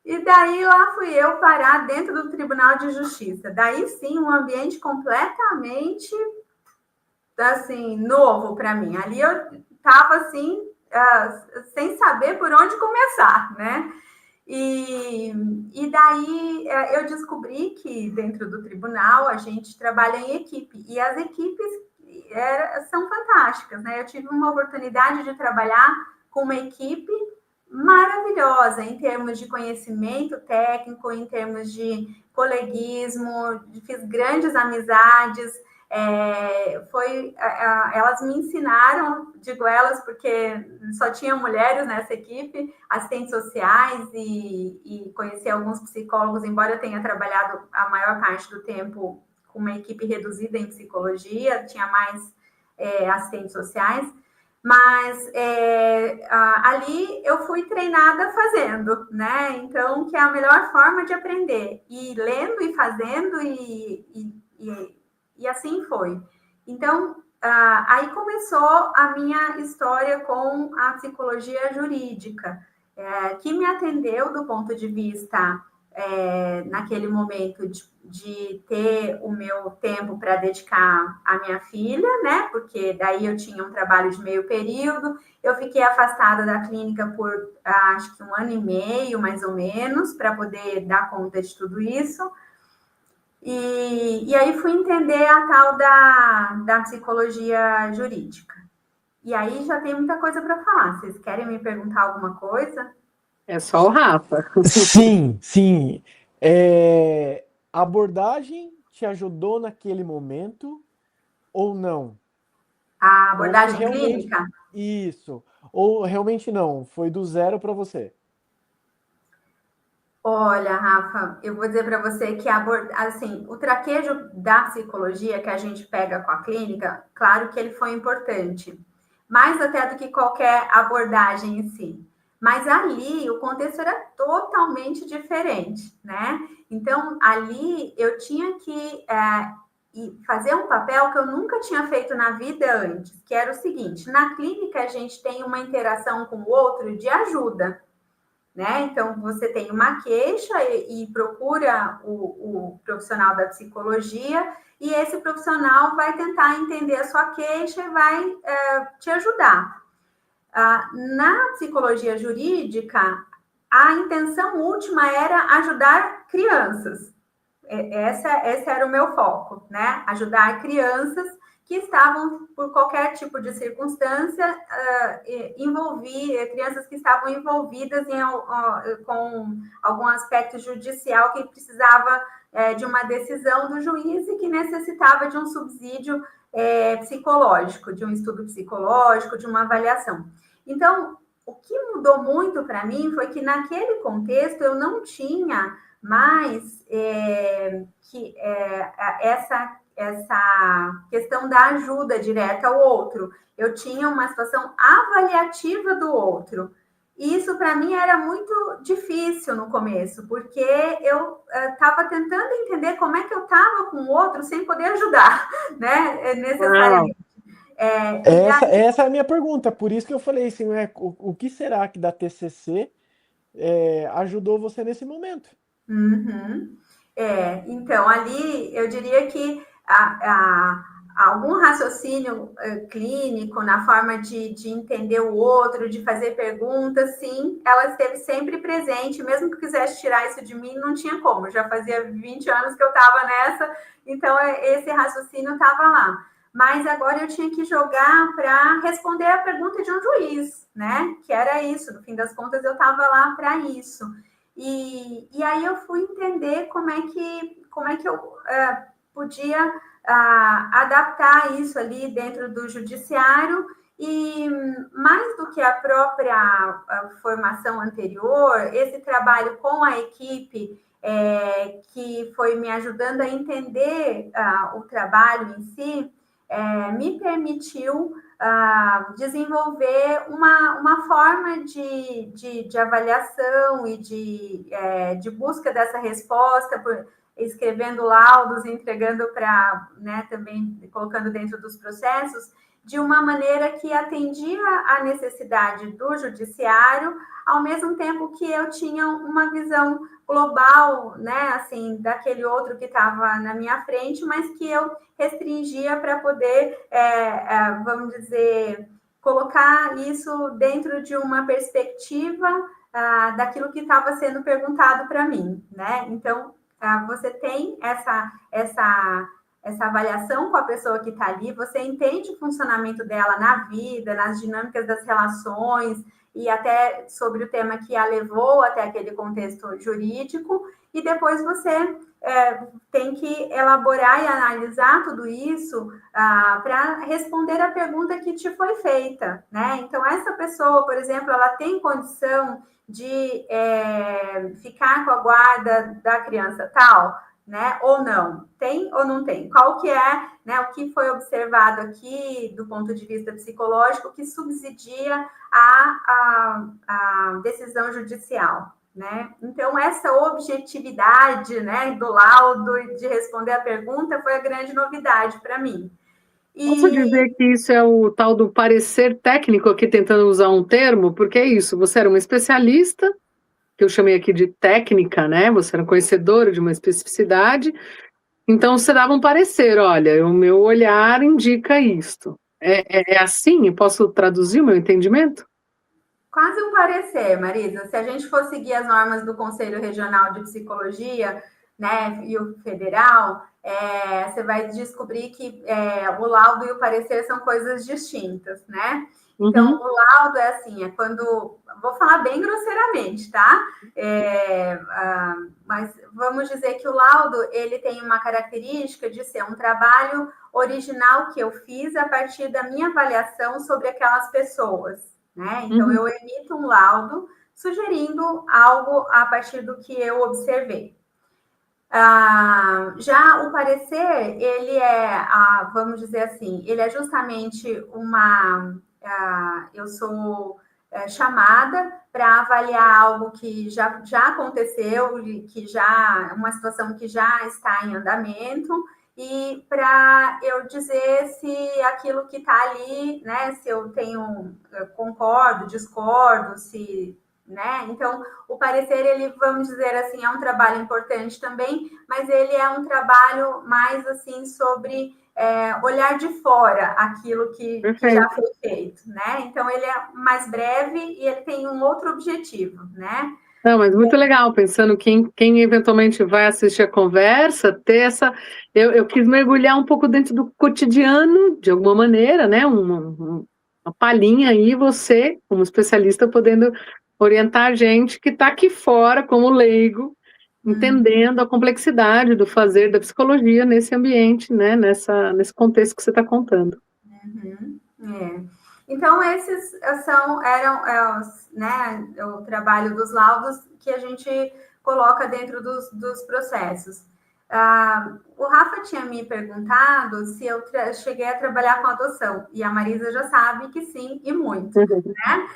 E daí lá fui eu parar dentro do Tribunal de Justiça. Daí sim, um ambiente completamente assim, novo para mim. Ali eu estava assim, sem saber por onde começar, né? E daí eu descobri que dentro do tribunal a gente trabalha em equipe, e as equipes são fantásticas, né? Eu tive uma oportunidade de trabalhar com uma equipe maravilhosa em termos de conhecimento técnico, em termos de coleguismo, fiz grandes amizades. Elas me ensinaram, digo elas porque só tinha mulheres nessa equipe, assistentes sociais e conheci alguns psicólogos, embora eu tenha trabalhado a maior parte do tempo com uma equipe reduzida em psicologia, tinha mais assistentes sociais, mas ali eu fui treinada fazendo, né? Então, que é a melhor forma de aprender, e lendo e fazendo e assim foi. Então, aí começou a minha história com a psicologia jurídica, que me atendeu do ponto de vista, naquele momento, de ter o meu tempo para dedicar à minha filha, né? Porque daí eu tinha um trabalho de meio período, eu fiquei afastada da clínica por acho que 1 ano e meio, mais ou menos, para poder dar conta de tudo isso. E aí fui entender a tal da psicologia jurídica. E aí já tem muita coisa para falar. Vocês querem me perguntar alguma coisa? É só o Rafa. Sim, sim. A abordagem te ajudou naquele momento ou não? A Ou se abordagem realmente clínica? isso, ou realmente não, foi do zero para você? Olha, Rafa, eu vou dizer para você que assim, o traquejo da psicologia que a gente pega com a clínica, claro que ele foi importante, mais até do que qualquer abordagem em si. Mas ali o contexto era totalmente diferente, né? Então, ali eu tinha que fazer um papel que eu nunca tinha feito na vida antes, que era o seguinte: na clínica a gente tem uma interação com o outro de ajuda, né? Então, você tem uma queixa e procura o profissional da psicologia, e esse profissional vai tentar entender a sua queixa e vai te ajudar. Na psicologia jurídica, a intenção última era ajudar crianças. Esse era o meu foco, né? Ajudar crianças que estavam, por qualquer tipo de circunstância, crianças que estavam envolvidas com algum aspecto judicial que precisava de uma decisão do juiz e que necessitava de um subsídio psicológico, de um estudo psicológico, de uma avaliação. Então, o que mudou muito para mim foi que, naquele contexto, eu não tinha mais essa questão da ajuda direta ao outro. Eu tinha uma situação avaliativa do outro. E isso, para mim, era muito difícil no começo, porque eu estava tentando entender como é que eu estava com o outro sem poder ajudar, né? Necessariamente. Essa é a minha pergunta, por isso que eu falei assim, o que será que da TCC ajudou você nesse momento? Uhum. Então, ali eu diria que algum raciocínio clínico na forma de entender o outro, de fazer perguntas, sim, ela esteve sempre presente, mesmo que quisesse tirar isso de mim, não tinha como, já fazia 20 anos que eu estava nessa, então esse raciocínio estava lá. mas agora eu tinha que jogar para responder a pergunta de um juiz, né? Que era isso, no fim das contas eu estava lá para isso. E aí eu fui entender como é que eu podia adaptar isso ali dentro do judiciário, e mais do que a própria formação anterior, esse trabalho com a equipe que foi me ajudando a entender o trabalho em si, me permitiu desenvolver uma forma de avaliação e de busca dessa resposta, escrevendo laudos, entregando para, né, também colocando dentro dos processos, de uma maneira que atendia à necessidade do judiciário, ao mesmo tempo que eu tinha uma visão global, né, assim, daquele outro que estava na minha frente, mas que eu restringia para poder, vamos dizer, colocar isso dentro de uma perspectiva daquilo que estava sendo perguntado para mim, né? Então, você tem essa avaliação com a pessoa que está ali, você entende o funcionamento dela na vida, nas dinâmicas das relações, e até sobre o tema que a levou até aquele contexto jurídico, e depois você tem que elaborar e analisar tudo isso para responder a pergunta que te foi feita, né? Então, essa pessoa, por exemplo, ela tem condição de ficar com a guarda da criança tal, né? Ou não? Tem ou não tem? Qual que é, né, o que foi observado aqui do ponto de vista psicológico que subsidia a decisão judicial, né? Então, essa objetividade, né, do laudo e de responder a pergunta foi a grande novidade para mim. Posso dizer que isso é o tal do parecer técnico, aqui tentando usar um termo, porque é isso, você era uma especialista, que eu chamei aqui de técnica, né? Você era conhecedora de uma especificidade, então você dava um parecer, olha, o meu olhar indica isto. É assim? Eu posso traduzir o meu entendimento? Quase um parecer, Marisa. Se a gente for seguir as normas do Conselho Regional de Psicologia, né, e o federal, você vai descobrir que o laudo e o parecer são coisas distintas, né? Então, o laudo é assim, quando... Vou falar bem grosseiramente, tá? Mas vamos dizer que o laudo, ele tem uma característica de ser um trabalho original que eu fiz a partir da minha avaliação sobre aquelas pessoas, né? Então, eu emito um laudo sugerindo algo a partir do que eu observei. Já o parecer, ele vamos dizer assim, ele é justamente eu sou chamada para avaliar algo que já aconteceu, uma situação que já está em andamento, e para eu dizer se aquilo que está ali, né, se eu concordo, discordo, né? Então, o parecer, ele, vamos dizer assim, é um trabalho importante também, mas ele é um trabalho mais, assim, sobre olhar de fora aquilo que já foi feito, né? Então, ele é mais breve e ele tem um outro objetivo, né? Não, mas muito legal, pensando quem eventualmente vai assistir a conversa, ter essa... Eu quis mergulhar um pouco dentro do cotidiano, de alguma maneira, né? Uma palhinha aí, você, como especialista, podendo orientar a gente que está aqui fora, como leigo, entendendo a complexidade do fazer da psicologia nesse ambiente, né? Nesse contexto que você está contando. Então, esses eram né, o trabalho dos laudos que a gente coloca dentro dos processos. O Rafa tinha me perguntado se eu cheguei a trabalhar com adoção, e a Marisa já sabe que sim, e muito, né?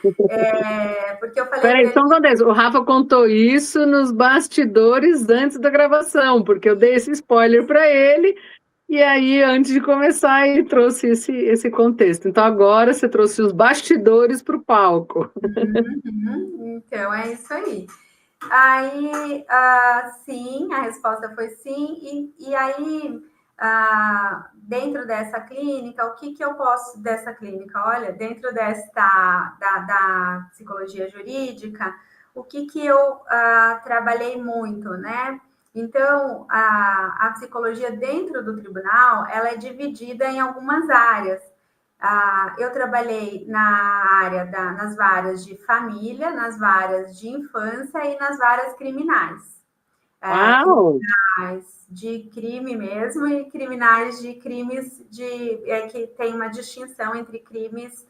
Porque eu falei... Peraí, só uma vez, o Rafa contou isso nos bastidores antes da gravação, porque eu dei esse spoiler para ele, e aí, antes de começar, ele trouxe esse contexto. Então, agora você trouxe os bastidores para o palco. Então, é isso aí. Aí, sim, a resposta foi sim. E aí, dentro dessa clínica, o que eu posso dessa clínica? Olha, dentro da psicologia jurídica, o que eu trabalhei muito, né? Então, a psicologia dentro do tribunal, ela é dividida em algumas áreas. Eu trabalhei nas varas de família, nas varas de infância e nas varas criminais. Criminais de crime mesmo e criminais de crimes que tem uma distinção entre crimes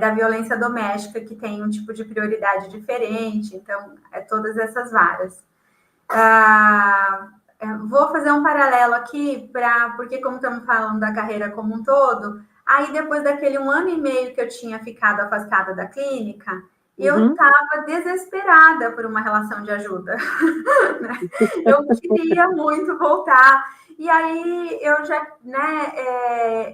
da violência doméstica, que tem um tipo de prioridade diferente. Então, todas essas varas. Vou fazer um paralelo aqui, porque como estamos falando da carreira como um todo, aí depois daquele 1 ano e meio que eu tinha ficado afastada da clínica, eu estava desesperada por uma relação de ajuda. Eu queria muito voltar. E aí eu já,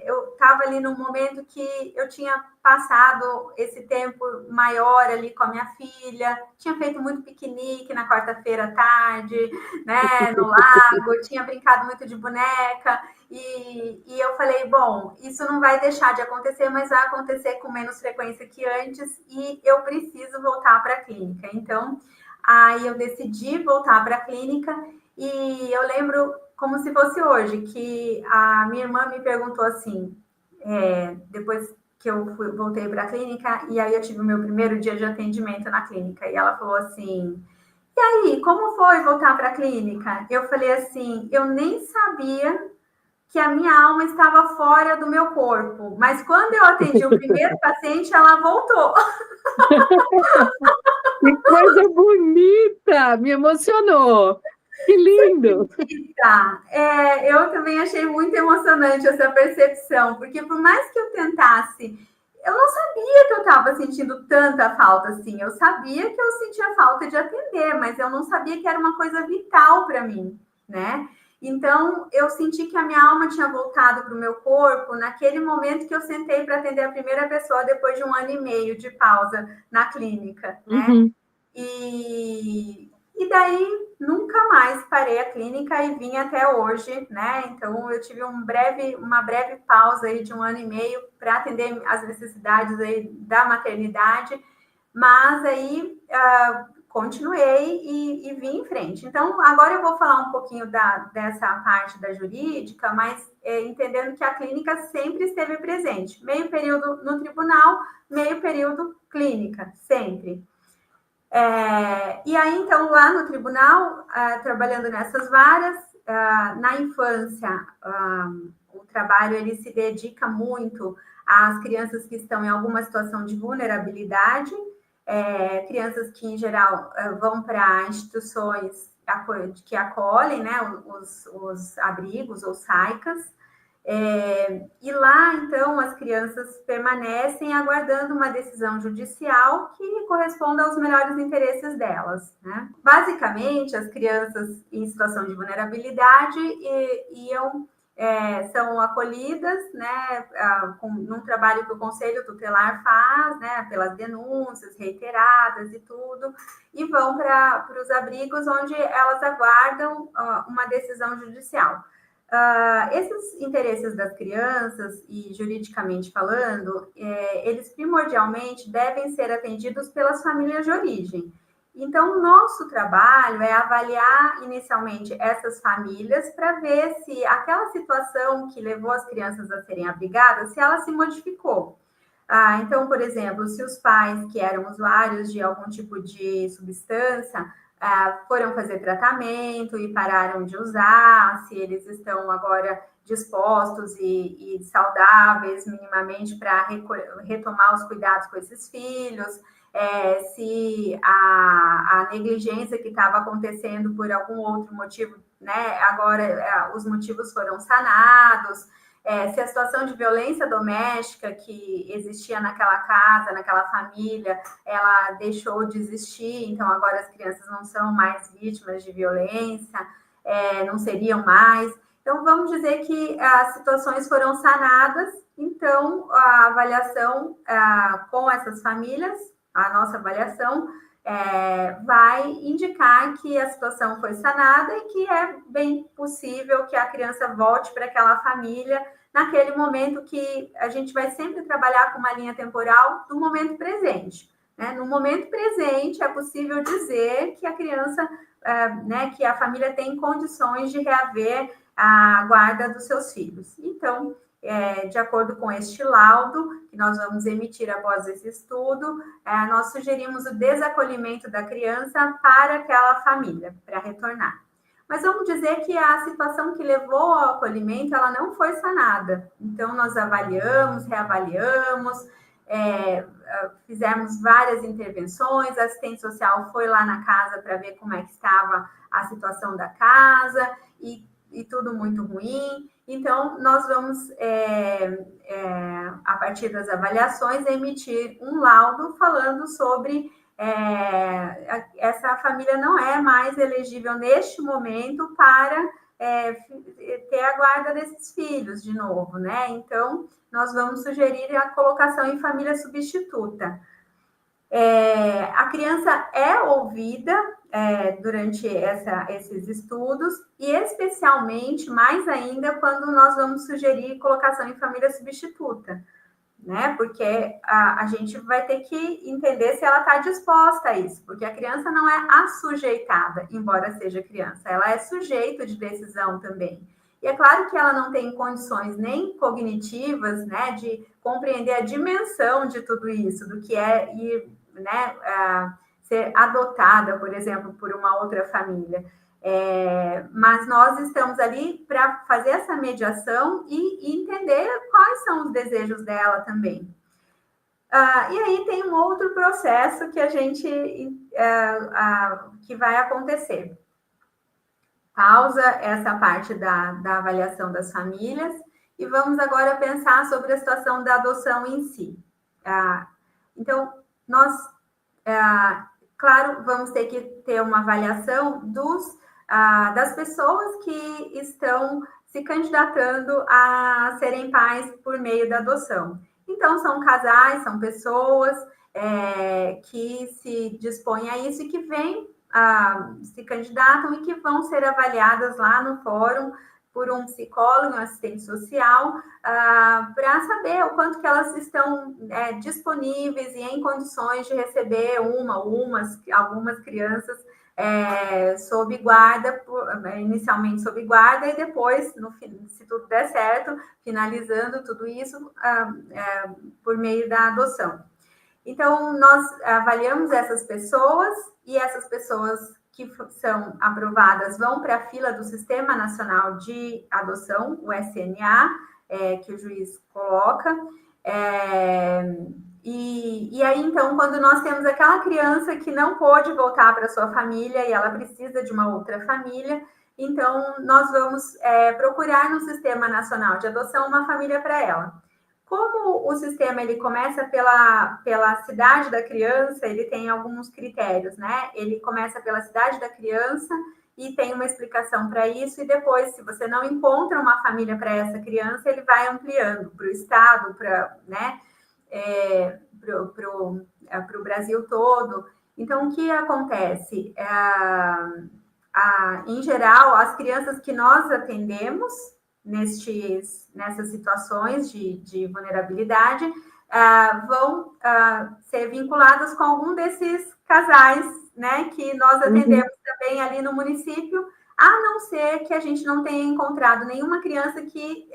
eu estava ali num momento que eu tinha passado esse tempo maior ali com a minha filha, tinha feito muito piquenique na quarta-feira à tarde, né, no lago, tinha brincado muito de boneca, e eu falei, bom, isso não vai deixar de acontecer, mas vai acontecer com menos frequência que antes, e eu preciso voltar para a clínica. Então, aí eu decidi voltar para a clínica, e eu lembro como se fosse hoje, que a minha irmã me perguntou assim, depois que eu voltei para a clínica, e aí eu tive o meu primeiro dia de atendimento na clínica, e ela falou assim, e aí, como foi voltar para a clínica? Eu falei assim, eu nem sabia que a minha alma estava fora do meu corpo, mas quando eu atendi o primeiro paciente, ela voltou. Que coisa bonita! Me emocionou! Que lindo! Eu também achei muito emocionante essa percepção, porque por mais que eu tentasse, eu não sabia que eu estava sentindo tanta falta assim. Eu sabia que eu sentia falta de atender, mas eu não sabia que era uma coisa vital para mim, né? Então, eu senti que a minha alma tinha voltado para o meu corpo naquele momento que eu sentei para atender a primeira pessoa depois de 1 ano e meio de pausa na clínica, né? E daí nunca mais parei a clínica e vim até hoje, né? Então eu tive uma breve pausa aí de 1 ano e meio para atender as necessidades aí da maternidade, mas aí continuei e vim em frente. Então agora eu vou falar um pouquinho dessa parte da jurídica, mas entendendo que a clínica sempre esteve presente, meio período no tribunal, meio período clínica, sempre. E aí, então, lá no tribunal, trabalhando nessas varas, na infância, o trabalho ele se dedica muito às crianças que estão em alguma situação de vulnerabilidade, crianças que, em geral, vão para instituições que acolhem, né, os abrigos ou SAICAS, e lá, então, as crianças permanecem aguardando uma decisão judicial que corresponda aos melhores interesses delas, né? Basicamente, as crianças em situação de vulnerabilidade são acolhidas, né, num trabalho que o Conselho Tutelar faz, né, pelas denúncias reiteradas e tudo, e vão para os abrigos onde elas aguardam uma decisão judicial. Esses interesses das crianças, e juridicamente falando, eles primordialmente devem ser atendidos pelas famílias de origem. Então, o nosso trabalho é avaliar inicialmente essas famílias para ver se aquela situação que levou as crianças a serem abrigadas, se ela se modificou. Então, por exemplo, se os pais que eram usuários de algum tipo de substância foram fazer tratamento e pararam de usar, se eles estão agora dispostos e saudáveis minimamente para retomar os cuidados com esses filhos, se a negligência que estava acontecendo por algum outro motivo, né, agora os motivos foram sanados, se a situação de violência doméstica que existia naquela casa, naquela família, ela deixou de existir, então agora as crianças não são mais vítimas de violência, não seriam mais. Então, vamos dizer que as situações foram sanadas, então a avaliação com essas famílias, a nossa avaliação, vai indicar que a situação foi sanada e que é bem possível que a criança volte para aquela família naquele momento que a gente vai sempre trabalhar com uma linha temporal do momento presente, né? No momento presente, é possível dizer que a criança né, que a família tem condições de reaver a guarda dos seus filhos. Então, de acordo com este laudo, que nós vamos emitir após esse estudo, nós sugerimos o desacolhimento da criança para aquela família, para retornar. Mas vamos dizer que a situação que levou ao acolhimento, ela não foi sanada. Então, nós avaliamos, reavaliamos, fizemos várias intervenções, a assistente social foi lá na casa para ver como é que estava a situação da casa, e tudo muito ruim. Então, nós vamos, a partir das avaliações, emitir um laudo falando sobre essa família não é mais elegível neste momento para ter a guarda desses filhos de novo, né? Então, nós vamos sugerir a colocação em família substituta. A criança é ouvida durante esses estudos, e especialmente, mais ainda, quando nós vamos sugerir colocação em família substituta, né? Porque a gente vai ter que entender se ela está disposta a isso, porque a criança não é assujeitada, embora seja criança, ela é sujeito de decisão também. E é claro que ela não tem condições nem cognitivas, né, de compreender a dimensão de tudo isso, do que é ir, né, ser adotada, por exemplo, por uma outra família. Mas nós estamos ali para fazer essa mediação e entender quais são os desejos dela também. E aí tem um outro processo que a gente que vai acontecer. Pausa essa parte da avaliação das famílias e vamos agora pensar sobre a situação da adoção em si. Então, nós, claro, vamos ter que ter uma avaliação das pessoas que estão se candidatando a serem pais por meio da adoção. Então, são casais, são pessoas que se dispõem a isso e que vêm, se candidatam e que vão ser avaliadas lá no fórum por um psicólogo, um assistente social, para saber o quanto que elas estão disponíveis e em condições de receber algumas crianças sob guarda, inicialmente sob guarda, e depois, se tudo der certo, finalizando tudo isso por meio da adoção. Então, nós avaliamos essas pessoas, e essas pessoas que são aprovadas vão para a fila do Sistema Nacional de Adoção, o SNA, que o juiz coloca. E aí, então, quando nós temos aquela criança que não pôde voltar para sua família e ela precisa de uma outra família, então nós vamos procurar no Sistema Nacional de Adoção uma família para ela. Como o sistema ele começa pela cidade da criança, ele tem alguns critérios, né? Ele começa pela cidade da criança e tem uma explicação para isso, e depois, se você não encontra uma família para essa criança, ele vai ampliando para o estado, né? Para o Brasil todo. Então, o que acontece? Em geral, as crianças que nós atendemos nessas situações de vulnerabilidade vão ser vinculadas com algum desses casais, né, que nós atendemos também ali no município, a não ser que a gente não tenha encontrado nenhuma criança que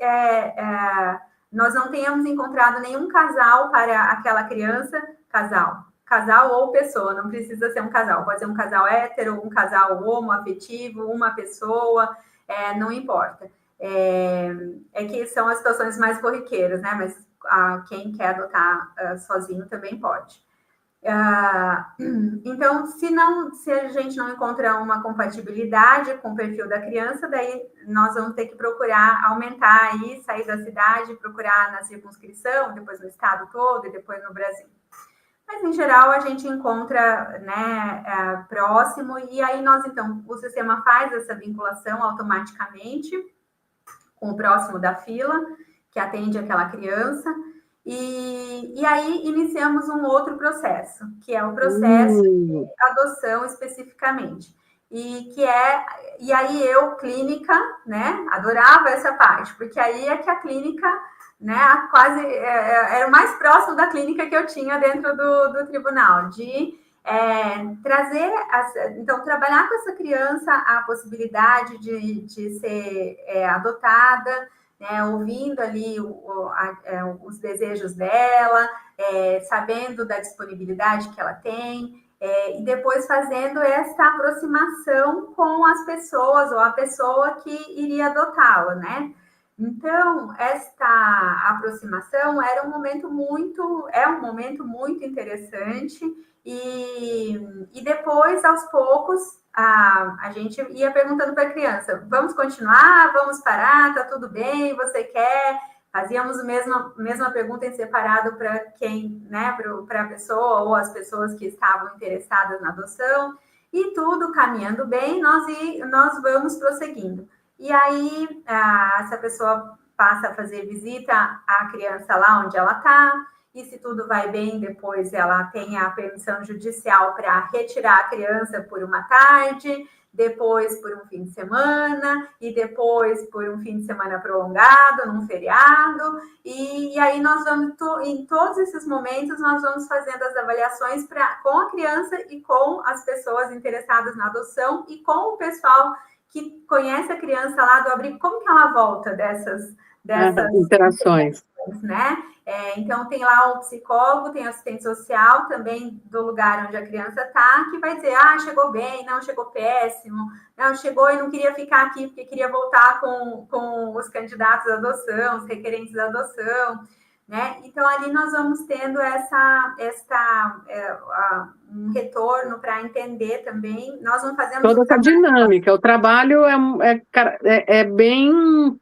nós não tenhamos encontrado nenhum casal para aquela criança, casal ou pessoa, não precisa ser um casal, pode ser um casal hétero, um casal homoafetivo, uma pessoa, não importa. Que são as situações mais corriqueiras, né? Mas quem quer adotar sozinho também pode. Então, se a gente não encontra uma compatibilidade com o perfil da criança, daí nós vamos ter que procurar aumentar aí, sair da cidade, procurar na circunscrição, depois no estado todo e depois no Brasil. Mas, em geral, a gente encontra, né, próximo, e aí então, o sistema faz essa vinculação automaticamente com o próximo da fila, que atende aquela criança, e aí iniciamos um outro processo, que é o processo de adoção especificamente. E aí eu, clínica, né, adorava essa parte, porque aí é que a clínica, né, quase era o mais próximo da clínica que eu tinha dentro do tribunal, de Então, trabalhar com essa criança a possibilidade de ser adotada, né, ouvindo ali os desejos dela, sabendo da disponibilidade que ela tem, e depois fazendo essa aproximação com as pessoas ou a pessoa que iria adotá-la, né? Então, esta aproximação é um momento muito interessante, e depois, aos poucos, a gente ia perguntando para a criança: vamos continuar? Vamos parar? Tá tudo bem? Você quer? Fazíamos a mesma pergunta em separado para quem, né, para a pessoa ou as pessoas que estavam interessadas na adoção, e tudo caminhando bem, nós vamos prosseguindo. E aí, essa pessoa passa a fazer visita à criança lá onde ela está, e se tudo vai bem, depois ela tem a permissão judicial para retirar a criança por uma tarde, depois por um fim de semana, e depois por um fim de semana prolongado, num feriado, e aí nós vamos, em todos esses momentos, nós vamos fazendo as avaliações com a criança e com as pessoas interessadas na adoção, e com o pessoal que conhece a criança lá do abrigo, como que ela volta dessas interações, né? Então, tem lá o psicólogo, tem o assistente social também do lugar onde a criança está, que vai dizer: chegou bem, não, chegou péssimo, não, chegou e não queria ficar aqui porque queria voltar com os candidatos à adoção, os requerentes à adoção, né? Então, ali nós vamos tendo um retorno para entender também. Nós não fazemos toda essa dinâmica. O trabalho é bem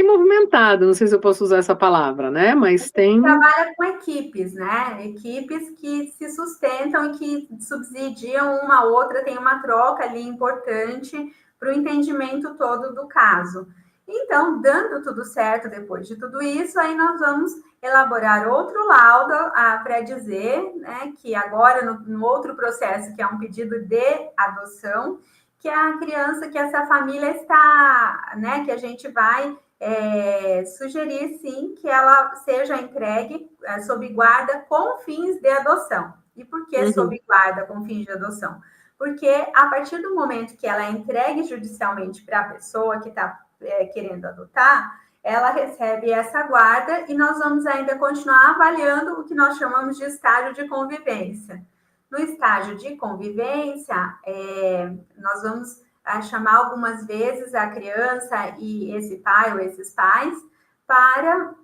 movimentado, não sei se eu posso usar essa palavra, né? Mas tem... Trabalha com equipes, né? Equipes que se sustentam e que subsidiam uma a outra, tem uma troca ali importante para o entendimento todo do caso. Então, dando tudo certo depois de tudo isso, aí nós vamos elaborar outro laudo para dizer, né, que agora, no outro processo, que é um pedido de adoção, que a criança, que essa família está, né, que a gente vai sugerir, sim, que ela seja entregue sob guarda com fins de adoção. E por que sob guarda com fins de adoção? Porque a partir do momento que ela é entregue judicialmente para a pessoa que está querendo adotar, ela recebe essa guarda, e nós vamos ainda continuar avaliando o que nós chamamos de estágio de convivência. No estágio de convivência, nós vamos chamar algumas vezes a criança e esse pai ou esses pais para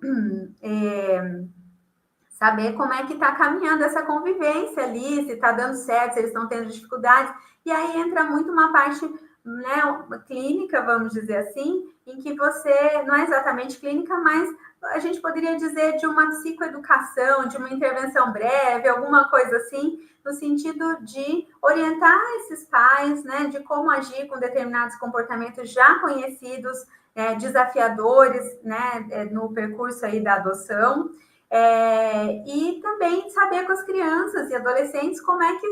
saber como é que está caminhando essa convivência ali, se está dando certo, se eles estão tendo dificuldades. E aí entra muito uma parte, né, clínica, vamos dizer assim, em que você, não é exatamente clínica, mas a gente poderia dizer de uma psicoeducação, de uma intervenção breve, alguma coisa assim, no sentido de orientar esses pais, né, de como agir com determinados comportamentos já conhecidos, desafiadores, né, no percurso aí da adoção, e também saber com as crianças e adolescentes como é que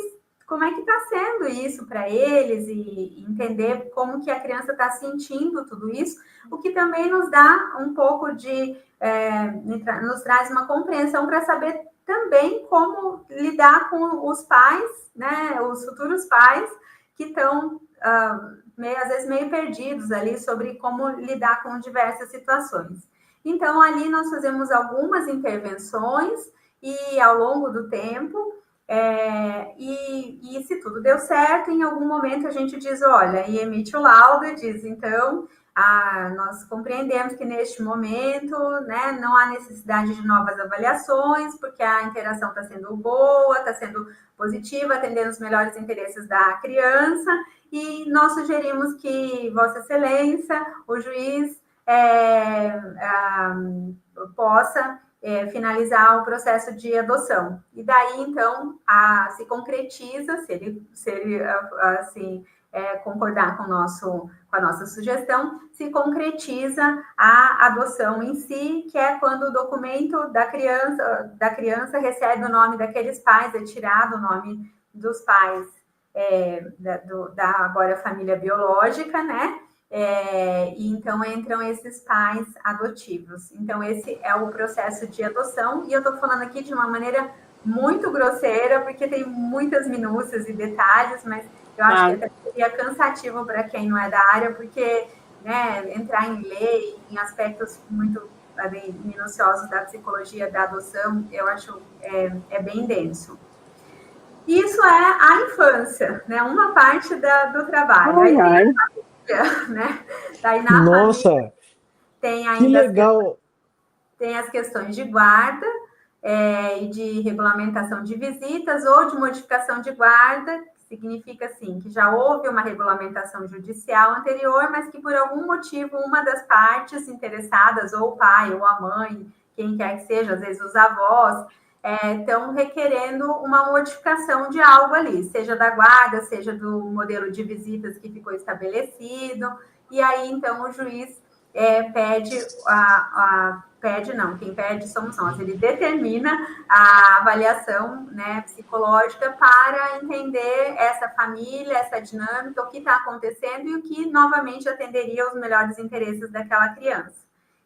está sendo isso para eles, e entender como que a criança está sentindo tudo isso, o que também nos dá um pouco nos traz uma compreensão para saber também como lidar com os pais, né, os futuros pais, que estão, às vezes, meio perdidos ali sobre como lidar com diversas situações. Então, ali nós fazemos algumas intervenções, e ao longo do tempo, e se tudo deu certo, em algum momento a gente diz, olha, e emite o laudo e diz, então, nós compreendemos que neste momento, né, não há necessidade de novas avaliações, porque a interação está sendo boa, está sendo positiva, atendendo os melhores interesses da criança, e nós sugerimos que Vossa Excelência, o juiz, possa finalizar o processo de adoção. E daí, então, se concretiza, se ele assim, concordar com a nossa sugestão, se concretiza a adoção em si, que é quando o documento da criança recebe o nome daqueles pais, é tirado o nome dos pais da agora família biológica, né? E então entram esses pais adotivos. Então, esse é o processo de adoção, e eu estou falando aqui de uma maneira muito grosseira, porque tem muitas minúcias e detalhes, mas eu acho que até seria cansativo para quem não é da área, porque né, entrar em lei, em aspectos muito minuciosos da psicologia da adoção, eu acho é bem denso. Isso é a infância, né? Uma parte do trabalho. Aí tem a família, né? Daí na família tem ainda tem as questões de guarda e de regulamentação de visitas ou de modificação de guarda, que significa assim que já houve uma regulamentação judicial anterior, mas que por algum motivo uma das partes interessadas, ou o pai ou a mãe, quem quer que seja, às vezes os avós, estão requerendo uma modificação de algo ali, seja da guarda, seja do modelo de visitas que ficou estabelecido, e aí então o juiz pede quem pede somos nós, ele determina a avaliação, né, psicológica para entender essa família, essa dinâmica, o que está acontecendo e o que novamente atenderia aos melhores interesses daquela criança.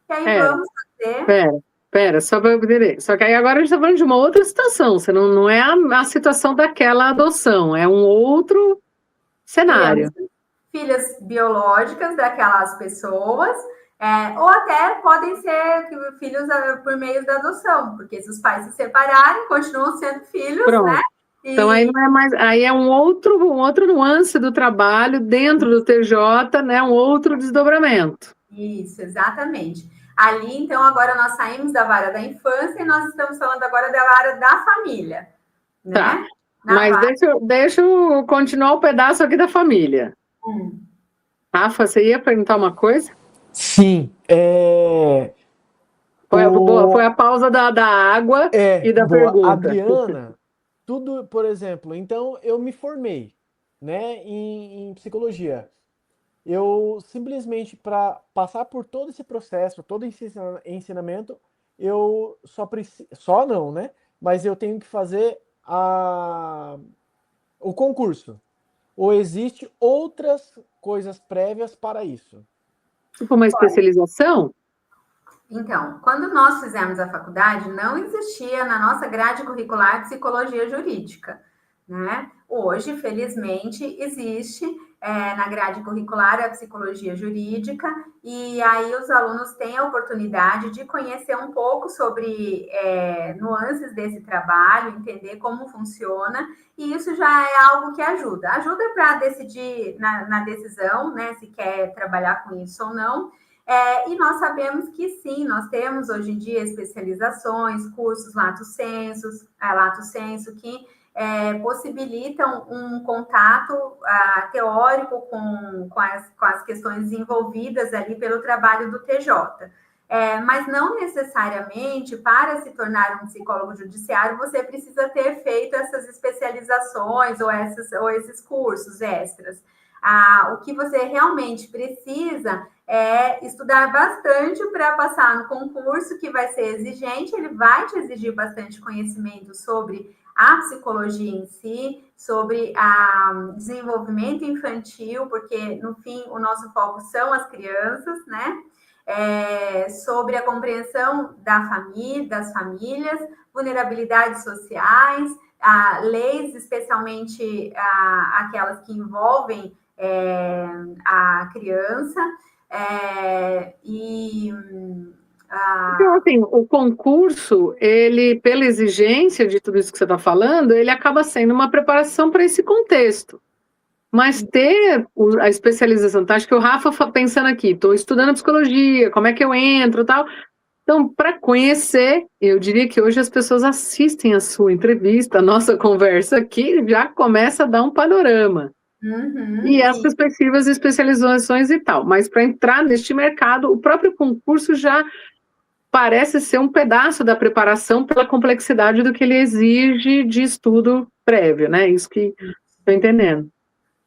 E aí vamos fazer... Pera, só para eu entender. Só que aí agora a gente está falando de uma outra situação. Você não é a situação daquela adoção, é um outro cenário. Filhas biológicas daquelas pessoas, ou até podem ser filhos por meio da adoção, porque se os pais se separarem, continuam sendo filhos, né? Então aí não é mais, aí é um outro nuance do trabalho dentro do TJ, né? Um outro desdobramento. Isso, exatamente. Ali, então, agora nós saímos da vara da infância e nós estamos falando agora da vara da família, né? Tá. Mas deixa eu continuar o pedaço aqui da família. Rafa, você ia perguntar uma coisa? Sim. Foi a pausa da água e da pergunta. Adriana, tudo, por exemplo, então eu me formei, né, em psicologia. Eu simplesmente, para passar por todo esse processo, todo esse ensinamento, eu só não, né? Mas eu tenho que fazer o concurso. Ou existe outras coisas prévias para isso? Tipo uma especialização? Então, quando nós fizemos a faculdade, não existia na nossa grade curricular psicologia jurídica, né? Hoje, felizmente, existe na grade curricular a psicologia jurídica, e aí os alunos têm a oportunidade de conhecer um pouco sobre nuances desse trabalho, entender como funciona, e isso já é algo que ajuda. Ajuda para decidir na decisão, né, se quer trabalhar com isso ou não. E nós sabemos que sim, nós temos hoje em dia especializações, cursos lato sensu, que possibilitam um contato teórico com as questões desenvolvidas ali pelo trabalho do TJ. Mas não necessariamente, para se tornar um psicólogo judiciário, você precisa ter feito essas especializações ou esses cursos extras. O que você realmente precisa é estudar bastante para passar no concurso, que vai ser exigente, ele vai te exigir bastante conhecimento sobre a psicologia em si, sobre o desenvolvimento infantil, porque, no fim, o nosso foco são as crianças, né? Sobre a compreensão das famílias, vulnerabilidades sociais, leis, especialmente aquelas que envolvem a criança, Então, assim, o concurso, ele, pela exigência de tudo isso que você está falando, ele acaba sendo uma preparação para esse contexto. Mas ter a especialização, tá? Acho que o Rafa pensando aqui, estou estudando psicologia, como é que eu entro, tal. Então, para conhecer, eu diria que hoje as pessoas assistem a sua entrevista, a nossa conversa aqui, já começa a dar um panorama. E as perspectivas, especializações e tal. Mas para entrar neste mercado, o próprio concurso já parece ser um pedaço da preparação pela complexidade do que ele exige de estudo prévio, né? Isso que estou entendendo.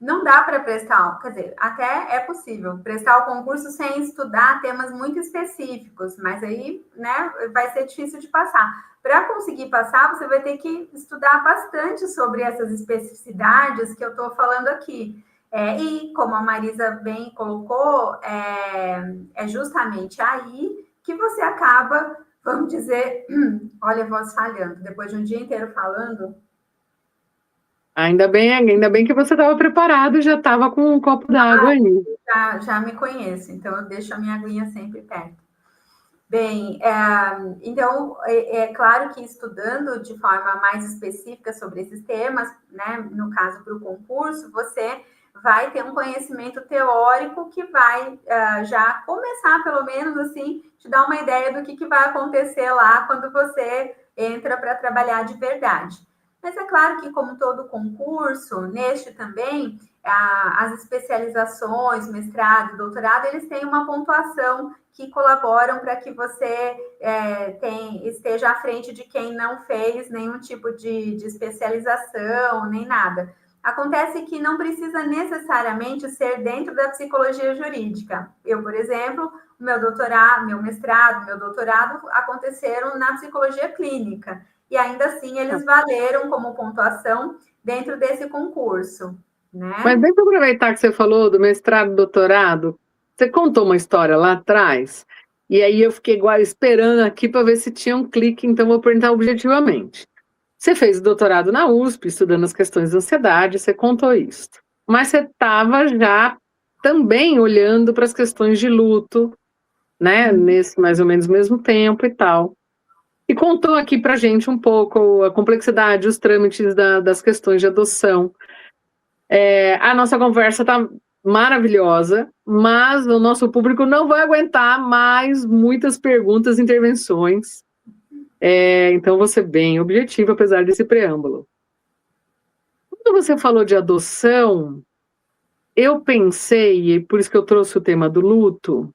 Não dá para prestar, quer dizer, até é possível prestar o concurso sem estudar temas muito específicos, mas aí, né, vai ser difícil de passar. Para conseguir passar, você vai ter que estudar bastante sobre essas especificidades que eu estou falando aqui. E como a Marisa bem colocou, é justamente aí que você acaba, vamos dizer, olha a voz falhando, depois de um dia inteiro falando. Ainda bem que você estava preparado e já estava com um copo d'água aí. Já me conheço, então eu deixo a minha aguinha sempre perto. Bem, então, é claro que estudando de forma mais específica sobre esses temas, né, no caso para o concurso, você vai ter um conhecimento teórico que vai já começar, pelo menos assim, te dar uma ideia do que vai acontecer lá quando você entra para trabalhar de verdade. Mas é claro que, como todo concurso, neste também, as especializações, mestrado, doutorado, eles têm uma pontuação que colaboram para que você esteja à frente de quem não fez nenhum tipo de especialização, nem nada. Acontece que não precisa necessariamente ser dentro da psicologia jurídica. Eu, por exemplo, meu mestrado, meu doutorado aconteceram na psicologia clínica. E ainda assim, eles valeram como pontuação dentro desse concurso. Né? Mas deixa eu aproveitar que você falou do mestrado e doutorado. Você contou uma história lá atrás, e aí eu fiquei esperando aqui para ver se tinha um clique, então vou perguntar objetivamente. Você fez o doutorado na USP, estudando as questões de ansiedade, você contou isso. Mas você estava já também olhando para as questões de luto, né, nesse mais ou menos mesmo tempo e tal. E contou aqui para a gente um pouco a complexidade, os trâmites das questões de adoção. A nossa conversa está maravilhosa, mas o nosso público não vai aguentar mais muitas perguntas e intervenções. Então, vou ser bem objetiva, apesar desse preâmbulo. Quando você falou de adoção, eu pensei, e por isso que eu trouxe o tema do luto,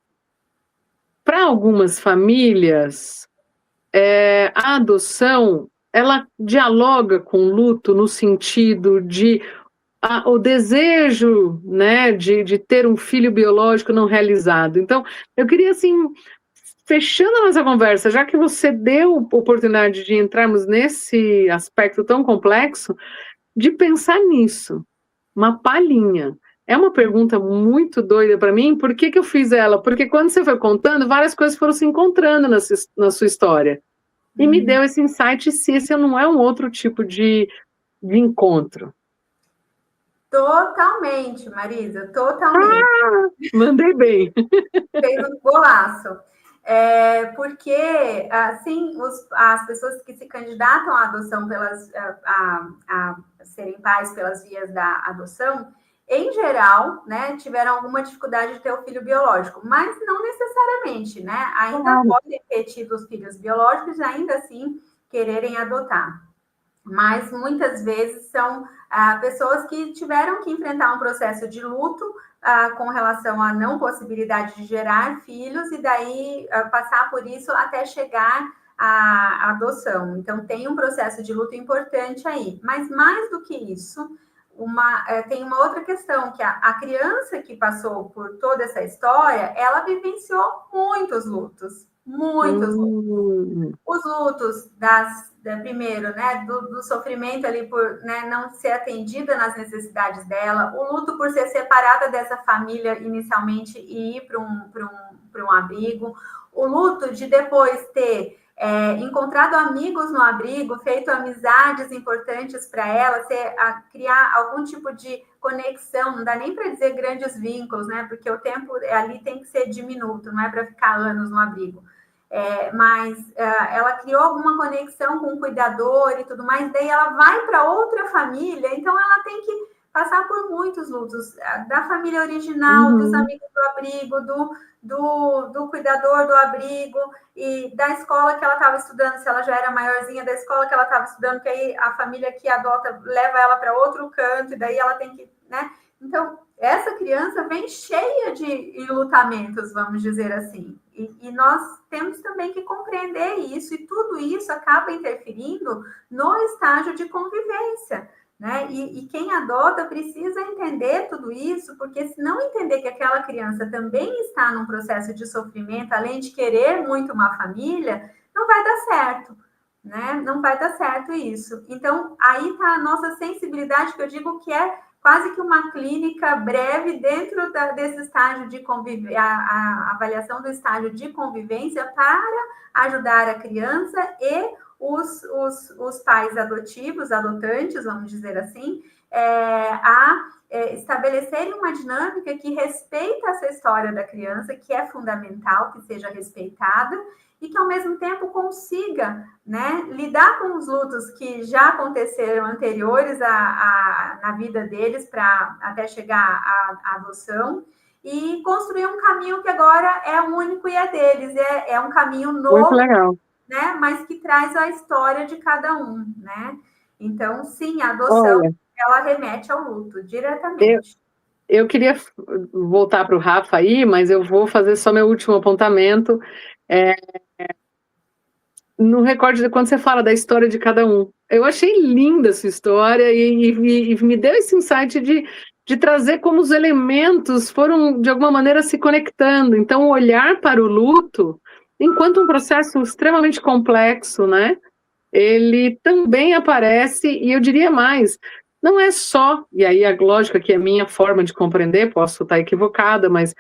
para algumas famílias, a adoção, ela dialoga com o luto no sentido de o desejo, né, de ter um filho biológico não realizado. Então, eu queria, assim, fechando a nossa conversa, já que você deu a oportunidade de entrarmos nesse aspecto tão complexo, de pensar nisso, uma palhinha. É uma pergunta muito doida para mim. Por que eu fiz ela? Porque quando você foi contando, várias coisas foram se encontrando na sua história. E me deu esse insight se esse não é um outro tipo de encontro. Totalmente, Marisa, totalmente. Mandei bem. Fez um golaço. Porque, assim, as pessoas que se candidatam à adoção a serem pais pelas vias da adoção, em geral, né, tiveram alguma dificuldade de ter o filho biológico, mas não necessariamente, né? Ainda podem ter tido os filhos biológicos e ainda assim quererem adotar. Mas muitas vezes são pessoas que tiveram que enfrentar um processo de luto com relação à não possibilidade de gerar filhos e daí passar por isso até chegar à adoção. Então, tem um processo de luto importante aí. Mas mais do que isso, tem uma outra questão, que a criança que passou por toda essa história, ela vivenciou muitos lutos. Muitos lutos. Os lutos primeiro, né, do sofrimento ali por, né, não ser atendida nas necessidades dela, o luto por ser separada dessa família inicialmente e ir para um abrigo, o luto de depois ter encontrado amigos no abrigo, feito amizades importantes para ela, criar algum tipo de conexão, não dá nem para dizer grandes vínculos, né? Porque o tempo ali tem que ser diminuto, não é para ficar anos no abrigo. Mas ela criou alguma conexão com o cuidador e tudo mais, daí ela vai para outra família, então ela tem que passar por muitos lutos, da família original, dos amigos do abrigo, do cuidador do abrigo e da escola que ela estava estudando, se ela já era maiorzinha, da escola que ela estava estudando, que aí a família que adota leva ela para outro canto, e daí ela tem que, né? Então, essa criança vem cheia de enlutamentos, vamos dizer assim. E nós temos também que compreender isso, e tudo isso acaba interferindo no estágio de convivência, né? E quem adota precisa entender tudo isso, porque se não entender que aquela criança também está num processo de sofrimento, além de querer muito uma família, não vai dar certo, né? Não vai dar certo isso. Então, aí está a nossa sensibilidade, que eu digo que é quase que uma clínica breve dentro desse estágio de convivência, a avaliação do estágio de convivência para ajudar a criança e os pais adotivos, adotantes, vamos dizer assim, estabelecerem uma dinâmica que respeita essa história da criança, que é fundamental que seja respeitada, e que, ao mesmo tempo, consiga, né, lidar com os lutos que já aconteceram anteriores na vida deles, para até chegar à adoção, e construir um caminho que agora é único e é deles, é um caminho novo. Muito legal. Né, mas que traz a história de cada um, né? Então, sim, a adoção, ela remete ao luto, diretamente. Eu queria voltar para o Rafa aí, mas eu vou fazer só meu último apontamento. No recorde de quando você fala da história de cada um. Eu achei linda essa história e me deu esse insight de trazer como os elementos foram, de alguma maneira, se conectando. Então, olhar para o luto, enquanto um processo extremamente complexo, né? Ele também aparece, e eu diria mais, não é só, e aí a lógica que é minha forma de compreender, posso estar equivocada, mas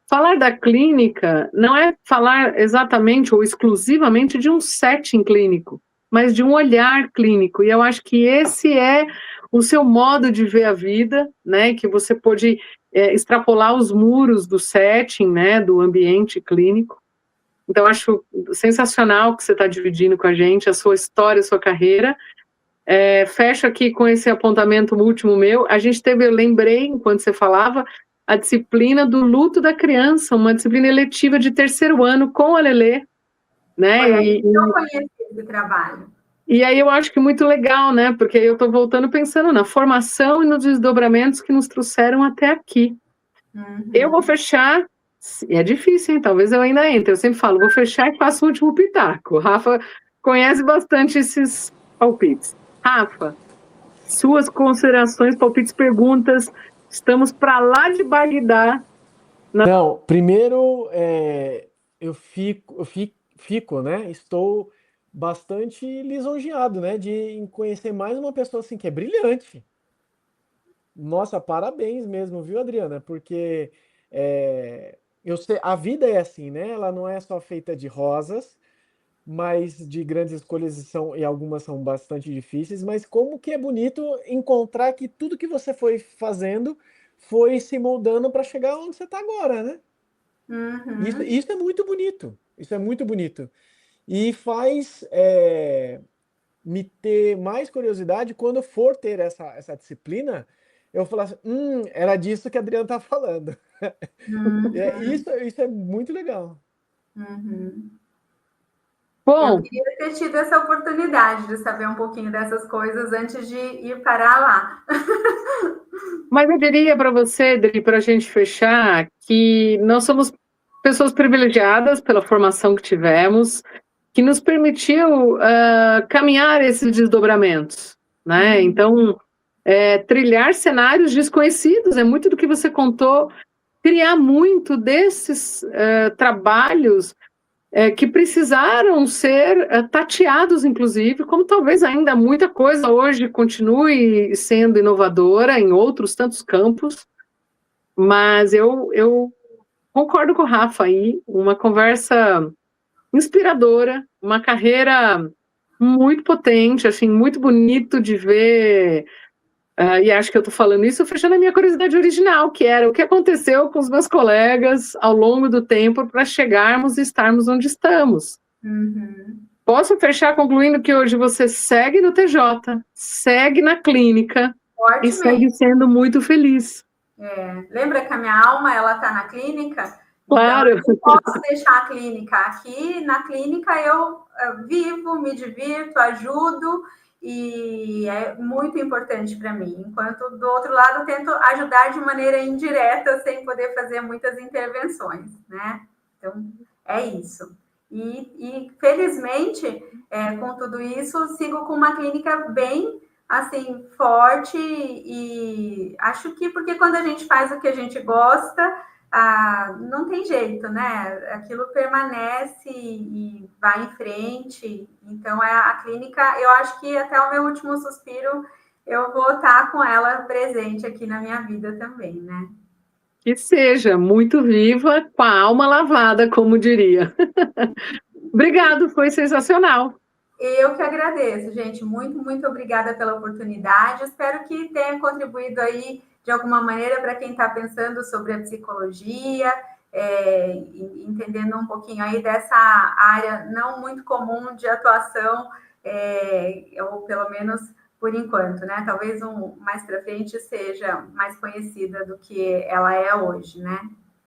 falar da clínica não é falar exatamente ou exclusivamente de um setting clínico, mas de um olhar clínico, e eu acho que esse é o seu modo de ver a vida, né, que você pode extrapolar os muros do setting, né, do ambiente clínico. Então, acho sensacional que você está dividindo com a gente a sua história, a sua carreira. Fecho aqui com esse apontamento último meu. A gente teve, eu lembrei, enquanto você falava, a disciplina do luto da criança, uma disciplina eletiva de 3º ano com a Lelê. Né? Foi aí que eu conheci esse trabalho. E aí eu acho que muito legal, né? Porque eu estou voltando pensando na formação e nos desdobramentos que nos trouxeram até aqui. Uhum. Eu vou fechar. É difícil, hein? Talvez eu ainda entre. Eu sempre falo, vou fechar e faço o último pitaco. O Rafa conhece bastante esses palpites. Rafa, suas considerações, palpites, perguntas. Estamos para lá de Bagdá. Não, primeiro eu fico, né? Estou bastante lisonjeado, né? De conhecer mais uma pessoa assim que é brilhante. Nossa, parabéns mesmo, viu, Adriana? Porque eu sei, a vida é assim, né? Ela não é só feita de rosas, mas de grandes escolhas e algumas são bastante difíceis, mas como que é bonito encontrar que tudo que você foi fazendo foi se moldando para chegar onde você está agora, né? Uhum. Isso é muito bonito. Isso é muito bonito. E faz me ter mais curiosidade quando eu for ter essa disciplina, eu falar assim, era disso que a Adriana tá falando. Uhum. Isso é muito legal. Uhum. Bom, eu queria ter tido essa oportunidade de saber um pouquinho dessas coisas antes de ir parar lá. mas eu diria para você, Dri, para a gente fechar, que nós somos pessoas privilegiadas pela formação que tivemos, que nos permitiu caminhar esses desdobramentos, né? Então, trilhar cenários desconhecidos, é muito do que você contou, criar muito desses trabalhos que precisaram ser tateados, inclusive, como talvez ainda muita coisa hoje continue sendo inovadora em outros tantos campos, mas eu concordo com o Rafa aí, uma conversa inspiradora, uma carreira muito potente, assim, muito bonito de ver, e acho que eu estou falando isso fechando a minha curiosidade original, que era o que aconteceu com os meus colegas ao longo do tempo para chegarmos e estarmos onde estamos. Uhum. Posso fechar concluindo que hoje você segue no TJ, segue na clínica e segue sendo muito feliz. Lembra que a minha alma ela está na clínica? Claro. Então, eu não posso deixar a clínica aqui. Na clínica eu vivo, me divirto, ajudo e é muito importante para mim. Enquanto do outro lado eu tento ajudar de maneira indireta, sem poder fazer muitas intervenções, né? Então é isso. E felizmente, com tudo isso, sigo com uma clínica bem assim, forte, e acho que porque quando a gente faz o que a gente gosta, não tem jeito, né? Aquilo permanece e vai em frente. Então, a clínica, eu acho que até o meu último suspiro, eu vou estar com ela presente aqui na minha vida também, né? Que seja muito viva, com a alma lavada, como diria. Obrigado, foi sensacional. Eu que agradeço, gente. Muito, muito obrigada pela oportunidade. Espero que tenha contribuído aí de alguma maneira para quem está pensando sobre a psicologia, entendendo um pouquinho aí dessa área não muito comum de atuação, ou pelo menos por enquanto, né? Talvez mais para frente seja mais conhecida do que ela é hoje, né?